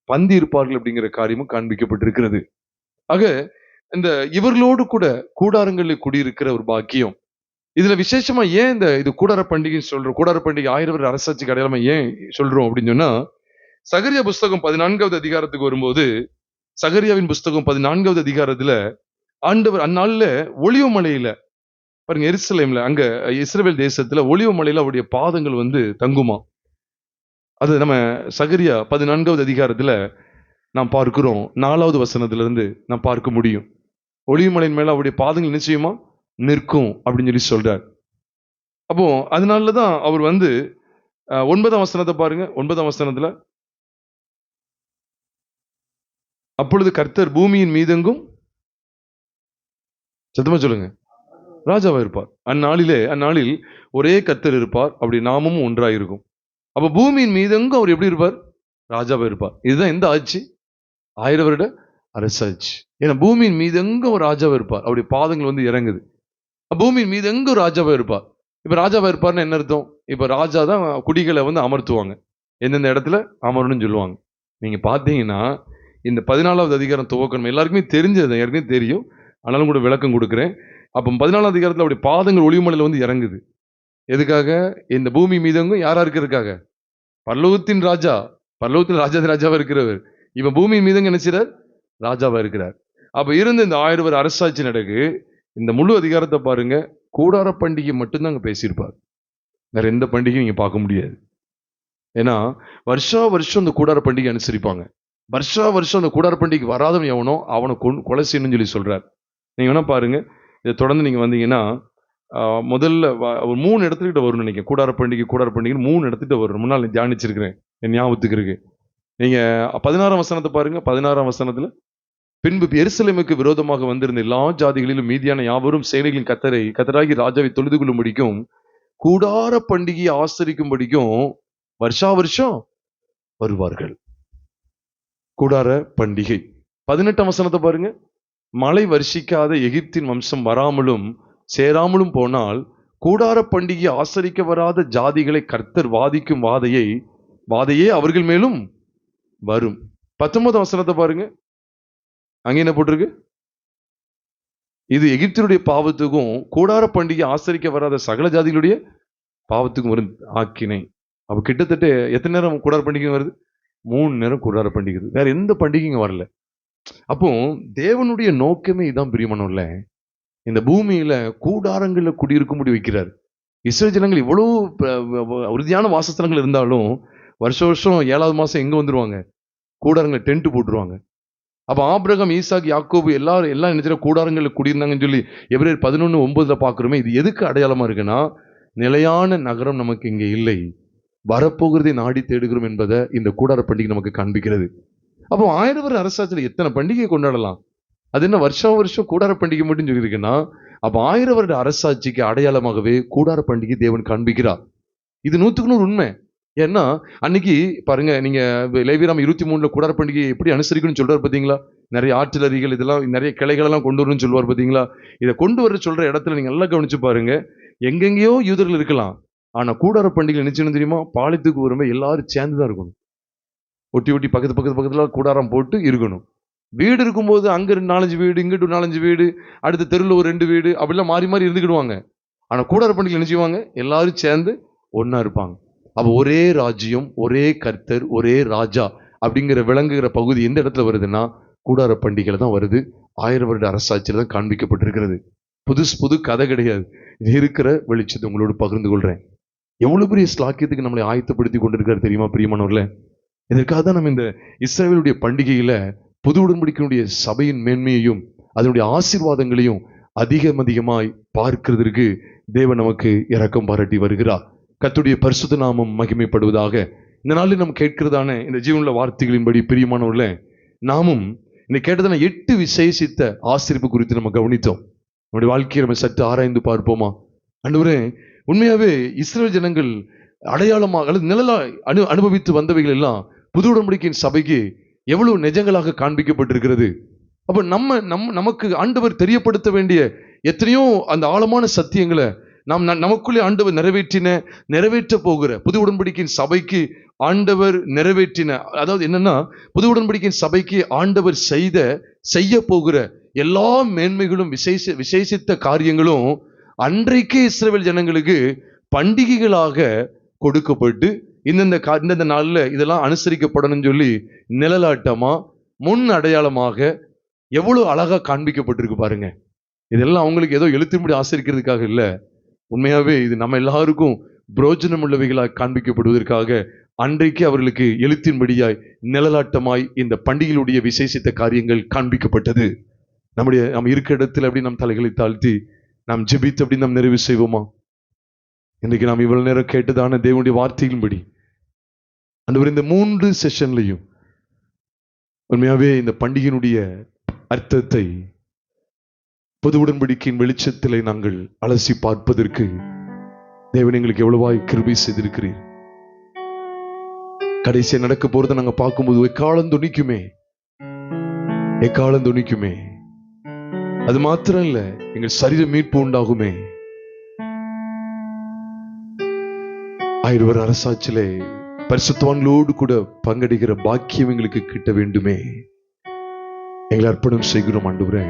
பந்தி இருப்பார்கள் அப்படிங்கிற காரியமும் காண்பிக்கப்பட்டிருக்கிறது. ஆக இந்த இவர்களோடு கூட கூடாரங்களில் குடியிருக்கிற ஒரு பாக்கியம். இதுல விசேஷமா ஏன் இது கூடார பண்டிகைன்னு சொல்றோம்? கூடார பண்டிகை 1000 வருட அரசாட்சிக்கு அடையாளமா ஏன் சொல்றோம் அப்படின்னு சொன்னா, சகரியா புஸ்தகம் 14வது அதிகாரத்துக்கு வரும்போது, சகரியாவின் புஸ்தகம் 14வது அதிகாரத்துல ஆண்டவர் அந்நாள்ல ஒலிவ மலையில பாருங்க, எருசலேம்ல அங்க இஸ்ரவேல் தேசத்துல ஒலிவ மலையில அவருடைய பாதங்கள் வந்து தங்குமா. அது நம்ம சகரியா 14வது அதிகாரத்துல நாம் பார்க்கிறோம். 4வது வசனத்துல இருந்து நாம் பார்க்க முடியும். ஒலிவ மலையின் மேல அவருடைய பாதங்கள் நிச்சயமா நிற்கும் அப்படின்னு சொல்லி சொல்றார். அப்போ அதனாலதான் அவர் வந்து 9ஆம் வசனத்தை பாருங்க. 9ஆம் வசனத்துல அப்பொழுது கர்த்தர் பூமியின் மீதெங்கும் சத்தமா சொல்லுங்க ராஜாவா இருப்பார். அந்நாளில் ஒரே கர்த்தர் இருப்பார், அப்படி நாமும் ஒன்றாயிருக்கும். அப்ப பூமியின் மீதெங்கும் அவர் எப்படி இருப்பார்? ராஜாவா இருப்பார். இதுதான் எந்த ஆட்சி? 1000 வருட அரசாட்சி. ஏன்னா பூமியின் மீதெங்கும் ஒரு ராஜாவா இருப்பார், அவருடைய பாதங்கள் வந்து இறங்குது. பூமியின் மீதெங்கும் ராஜாவா இருப்பார். இப்ப ராஜாவா இருப்பார்னு என்ன அர்த்தம்? இப்ப ராஜா தான் குடிகளை வந்து அமர்த்துவாங்க, எந்தெந்த இடத்துல அமரணும்னு சொல்லுவாங்க. நீங்க பாத்தீங்கன்னா இந்த 14வது அதிகாரம் துவக்கணும் எல்லாருக்குமே தெரிஞ்சது, ஏற்கனவே தெரியும், ஆனாலும் கூட விளக்கம் கொடுக்குறேன். அப்போ 14வது அதிகாரத்துல அப்படி பாதங்கள் ஒளிமலையில வந்து இறங்குது. எதுக்காக? இந்த பூமி மீதெங்கும் யாரா இருக்கிறதுக்காக? பரலோகத்தின் ராஜாவா இருக்கிறவர் இப்ப பூமி மீதங்க நினைச்சார் ராஜாவா இருக்கிறார். அப்ப இருந்து இந்த 1000 வருட அரசாட்சி நடக்கு. இந்த முழு அதிகாரத்தை பாருங்க. கூடார பண்டிகை மட்டும்தான் அங்க பேசியிருப்பார், வேற எந்த பண்டிகையும் நீங்க பார்க்க முடியாது. ஏன்னா வருஷா வருஷம் இந்த கூடார பண்டிகை அனுசரிப்பாங்க. வருஷா வருஷம் அந்த கூடார பண்டிகை வராதவன் எவனோ அவனை கொலை செய்யணும்னு சொல்லி சொல்றார். நீங்க வேணா பாருங்க, இதை தொடர்ந்து நீங்க வந்தீங்கன்னா முதல்ல ஒரு 3 இடத்துக்கிட்ட வரும்னு நினைக்கிறேன். கூடார பண்டிகை 3 இடத்துக்கிட்ட வரும். முன்னால் தியானிச்சிருக்கிறேன், என் ஞாபகத்துக்கு இருக்கு. நீங்க 16ஆம் வசனத்தை பாருங்க. 16ஆம் வசனத்துல பின்பு எருசலேமுக்கு விரோதமாக வந்திருந்த எல்லா ஜாதிகளிலும் மீதியான யாவரும் சேனைகளின் கத்தராகி ராஜாவை தொழுது கொள்ளும்படிக்கும் கூடார பண்டிகையை ஆசரிக்கும்படிக்கும் வருஷா வருஷம் வருவார்கள். கூடார பண்டிகை. 18ஆம் வசனத்தை பாருங்க. மழை வருஷிக்காத எகிப்தின் வம்சம் வராமலும் சேராமலும் போனால் கூடார பண்டிகை ஆசரிக்க வராத ஜாதிகளை கர்த்தர் வாதிக்கும் வாதையே அவர்கள் மேலும் வரும். 19ஆம் வசனத்தை பாருங்க. அங்க என்ன போட்டிருக்கு? இது எகிப்தினுடைய பாவத்துக்கும் கூடார பண்டிகை ஆசரிக்க வராத சகல ஜாதிகளுடைய பாவத்துக்கும் வரும் ஆக்கினை. அப்ப கிட்டத்தட்ட எத்தனை நேரம் கூடார பண்டிகை வருது? 3 நேரம் கூடார பண்டிகை. வேற எந்த பண்டிகையும் வரல. அப்போ தேவனுடைய நோக்கமே இதான் பிரியமானவர்கள. இந்த பூமியில கூடாரங்கள்ல குடியிருக்கும்படி வைக்கிறார். இஸ்ரவேல் ஜனங்கள் இவ்வளவு உறுதியான வாசஸ்தலங்கள் இருந்தாலும் வருஷம் வருஷம் 7வது மாசம் எங்க வந்துருவாங்க? கூடாரங்களை டென்ட் போட்டுருவாங்க. அப்ப ஆபிரகாம், ஈசாக், யாக்கோபு எல்லாரும் எல்லாம் நினைச்ச கூடாரங்கள்ல குடியிருந்தாங்கன்னு சொல்லி எபிரேயர் 11:9 பாக்குறோமே. இது எதுக்கு அடையாளமா இருக்குன்னா, நிலையான நகரம் நமக்கு இங்கே இல்லை, வரப்போகிறதை நாடி தேடுகிறோம் என்பதை இந்த கூடார பண்டிகை நமக்கு காண்பிக்கிறது. அப்போ 1000 வருட அரசாட்சியில் எத்தனை பண்டிகை கொண்டாடலாம்? அது என்ன வருஷம் வருஷம் கூடார பண்டிகை மட்டும் சொல்லியிருக்குன்னா, அப்ப 1000 வருட அரசாட்சிக்கு அடையாளமாகவே கூடார பண்டிகை தேவன் காண்பிக்கிறார். இது 100க்கு 100 உண்மை. ஏன்னா அன்னைக்கு பாருங்க, நீங்க லேவியராம் 23 கூடார பண்டிகையை எப்படி அனுசரிக்கணும்னு சொல்றாரு பாத்தீங்களா? நிறைய ஆற்றலறிகள் இதெல்லாம் நிறைய கிளைகள் எல்லாம் கொண்டு வரணும்னு சொல்லுவார் பாத்தீங்களா? இதை கொண்டு வர சொல்ற இடத்துல நீங்க நல்லா கவனிச்சு பாருங்க. எங்கெங்கேயோ யூதர்கள் இருக்கலாம், ஆனா கூடார பண்டிகை நினைச்சுன்னு தெரியுமா? பாளையத்துக்கு வரும்போது எல்லாரும் சேர்ந்துதான் இருக்கணும். ஒட்டி ஒட்டி பக்கத்துல கூடாரம் போட்டு இருக்கணும். வீடு இருக்கும்போது அங்க 4-5 வீடு, இங்கிட்டு 4-5 வீடு, அடுத்த தெருவில் ஒரு 2 வீடு, அப்படிலாம் மாறி மாறி இருந்துக்கிடுவாங்க. ஆனா கூடார பண்டிகை என்ன செய்வாங்க? எல்லாரும் சேர்ந்து ஒன்னா இருப்பாங்க. அப்ப ஒரே ராஜ்யம், ஒரே கர்த்தர், ஒரே ராஜா அப்படிங்கிற விளங்குகிற பகுதி எந்த இடத்துல வருதுன்னா கூடார பண்டிகையில தான் வருது. 1000 வருட அரசாட்சியில தான் காண்பிக்கப்பட்டிருக்கிறது. புது கதை கிடையாது. இருக்கிற வெளிச்சத்தை உங்களோடு பகிர்ந்து கொள்றேன். எவ்வளவு பெரிய ஸ்லாக்கியத்துக்கு நம்மளை ஆயத்தப்படுத்தி கொண்டிருக்காரு தெரியுமா பிரியமானவர்களே? இதற்காக தான் நம்ம இந்த இஸ்ரவேலுடைய பண்டிகையில புது உடன்படிக்கையினுடைய சபையின் மேன்மையையும் அதனுடைய ஆசீர்வாதங்களையும் அதிகமாய் பார்க்கிறதுக்கு தேவன் நமக்கு இரக்கம் பாராட்டி வருகிறார். கர்த்தருடைய பரிசுத்த நாமம் மகிமைப்படுவதாக. இந்த நாளில் நம்ம கேட்கிறதான இந்த ஜீவனுள்ள வார்த்தைகளின்படி பிரியமானவர்களே, நாமும் இன்னைக்கு கேட்டதான 8 விசேஷித்த ஆசீர்வாதம் குறித்து நம்ம கவனித்தோம். நம்முடைய வாழ்க்கையை நம்ம சற்று ஆராய்ந்து பார்ப்போமா? ஆண்டவரே, உண்மையாவே இஸ்ரவேல் ஜனங்கள் அடையாளமாக அல்லது நிழலா அனுபவித்து வந்தவைகள் எல்லாம் புது உடன்படிக்கையின் சபைக்கு எவ்வளவு நிஜங்களாக காண்பிக்கப்பட்டிருக்கிறது. அப்ப நமக்கு ஆண்டவர் தெரியப்படுத்த வேண்டிய எத்தனையோ அந்த ஆழமான சத்தியங்களை நமக்குள்ளே ஆண்டவர் நிறைவேற்ற போகிற புது உடன்படிக்கையின் சபைக்கு ஆண்டவர் நிறைவேற்றின, அதாவது என்னன்னா புது உடன்படிக்கையின் சபைக்கு ஆண்டவர் செய்ய போகிற எல்லா மேன்மைகளும் விசேஷித்த காரியங்களும் அன்றைக்கே இஸ்ரவேல் ஜனங்களுக்கு பண்டிகைகளாக கொடுக்கப்பட்டு இந்த நாள்ல இதெல்லாம் அனுசரிக்கப்படணும்னு சொல்லி நிழலாட்டமா முன் அடையாளமாக எவ்வளவு அழகா காண்பிக்கப்பட்டிருக்கு பாருங்க. இதெல்லாம் அவங்களுக்கு ஏதோ எழுத்தின்படி ஆசரிக்கிறதுக்காக இல்ல, உண்மையாவே இது நம்ம எல்லாருக்கும் புரோஜனம் உள்ளவைகளாக காண்பிக்கப்படுவதற்காக அன்றைக்கு அவர்களுக்கு எழுத்தின்படியாய் நிழலாட்டமாய் இந்த பண்டிகையுடைய விசேஷித்த காரியங்கள் காண்பிக்கப்பட்டது. நம்ம இருக்க இடத்துல அப்படி நம் தலைகளை தாழ்த்தி நாம் ஜெபித்து அப்படி நாம் நிறைவு செய்வோமா? இன்றைக்கு நாம் இவ்வளவு நேரம் கேட்டதான தேவனுடைய வார்த்தையின்படி ஆண்டவர் இந்த 3 செஷன்லையும் உண்மையாவே இந்த பண்டிகையினுடைய அர்த்தத்தை புது உடன்படிக்கையின் வெளிச்சத்திலே நாங்கள் அலசி பார்ப்பதற்கு தேவன் எங்களுக்கு எவ்வளவாய் கிருபை செய்திருக்கிறீர். கடைசியா நடக்க போறதை நாங்க பார்க்கும்போது எக்காலம் துணிக்குமே. அது மாத்திரம் இல்ல, எங்கள் சரீர மீட்பு உண்டாகுமே. 1000 வருட அரசாட்சியிலே பரிசுத்தவான்களோடு கூட பங்கெடுக்கிற பாக்கியம் எங்களுக்கு கிட்ட வேண்டுமே. எங்களை அர்ப்பணம் செய்கிறோம் ஆண்டவரே.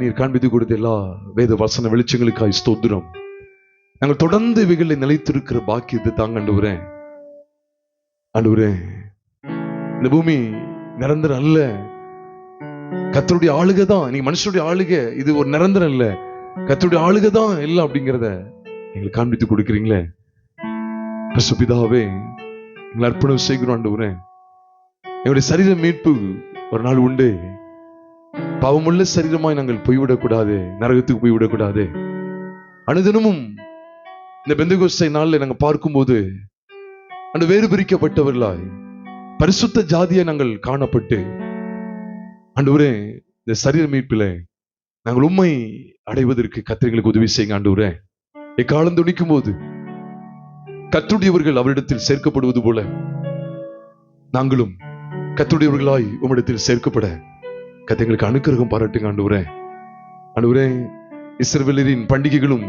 நீர் காண்பித்து கொடுத்த எல்லா வேத வசன வெளிச்சங்களுக்காய் ஸ்தோத்திரம். நாங்கள் தொடர்ந்து இவைகளை நிலைத்திருக்கிற பாக்கியத்தை தாங்க ஆண்டவரே. இந்த பூமி நிரந்தரம் அல்ல, கர்த்தருடைய ஆளுகை தான். நீங்க மனுஷனுடைய ஆளுகை, இது ஒரு நிரந்தரம் இல்ல, கர்த்தருடைய ஆளுகை தான் எல்லாம் அப்படிங்கிறத எங்களுக்கு காண்பித்து கொடுக்கிறீங்களே. பிதாவே, எங்களை அர்ப்பணம் செய்கிறோம் ஆண்டவரே. எங்களுடைய சரீர மீட்பு ஒரு நாள் உண்டு. பாவமுள்ள சரீரமாய் நாங்கள் போய்விடக்கூடாது, நரகத்துக்கு போய்விடக்கூடாது. அனுதினமும் இந்த பெந்தெகோஸ்தே நாள்ல நாங்க பார்க்கும்போது அந்த வேறு பிரிக்கப்பட்டவர்களாய் பரிசுத்த ஜாதியை நாங்கள் காணப்பட்டு ஆண்டவரே, இந்த சரீர மீட்பில நாங்கள் உண்மை அடைவதற்கு கர்த்தருக்கு உதவி செய்யுங்க ஆண்டவரே. எக்காலம் துணிக்கும் போது கர்த்தருடையவர்கள் அவரிடத்தில் சேர்க்கப்படுவது போல நாங்களும் கர்த்தருடையவர்களாய் உம்மிடத்தில் சேர்க்கப்பட கர்த்தருக்கு அனுக்கிரகம் பாராட்டுங்க ஆண்டவரே. இஸ்ரவேலரின் பண்டிகைகளும்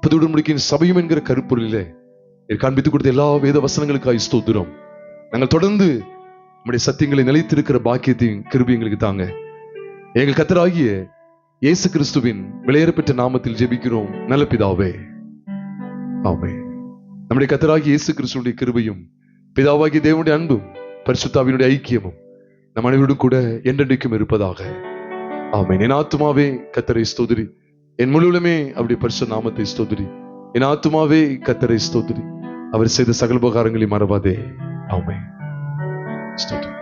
புது உடன்படிக்கையின் சபையும் என்கிற கருப்பொருளிலே காண்பித்துக் கொடுத்த எல்லா வேத வசனங்களுக்காய் ஸ்தோத்திரம். நாங்கள் தொடர்ந்து நம்முடைய சத்தியங்களை நிலைத்திருக்கிற பாக்கியத்தையும் கிருபை எங்களுக்கு தாங்க. எங்கள் கர்த்தராகிய இயேசு கிறிஸ்துவின் விலையேறப்பெற்ற நாமத்தில் ஜெபிக்கிறோம் நல்ல பிதாவே, ஆமென். நம்முடைய கர்த்தராகிய இயேசு கிறிஸ்துவினுடைய கிருபையும் பிதாவாகிய தேவனுடைய அன்பும் பரிசுத்தாவினுடைய ஐக்கியமும் நம் அனைவரோடும் கூட என்றென்றைக்கும் இருப்பதாக. ஆமென். என் ஆத்துமாவே கர்த்தரை ஸ்தோத்திரி, என் முழுவதுமே அவருடைய பரிசுத்த நாமத்தை ஸ்தோத்திரி. என் ஆத்துமாவே கர்த்தரை ஸ்தோத்திரி, அவர் செய்த சகல உபகாரங்களை மறவாதே. ஆமென். ஸ்தோத்திரம்.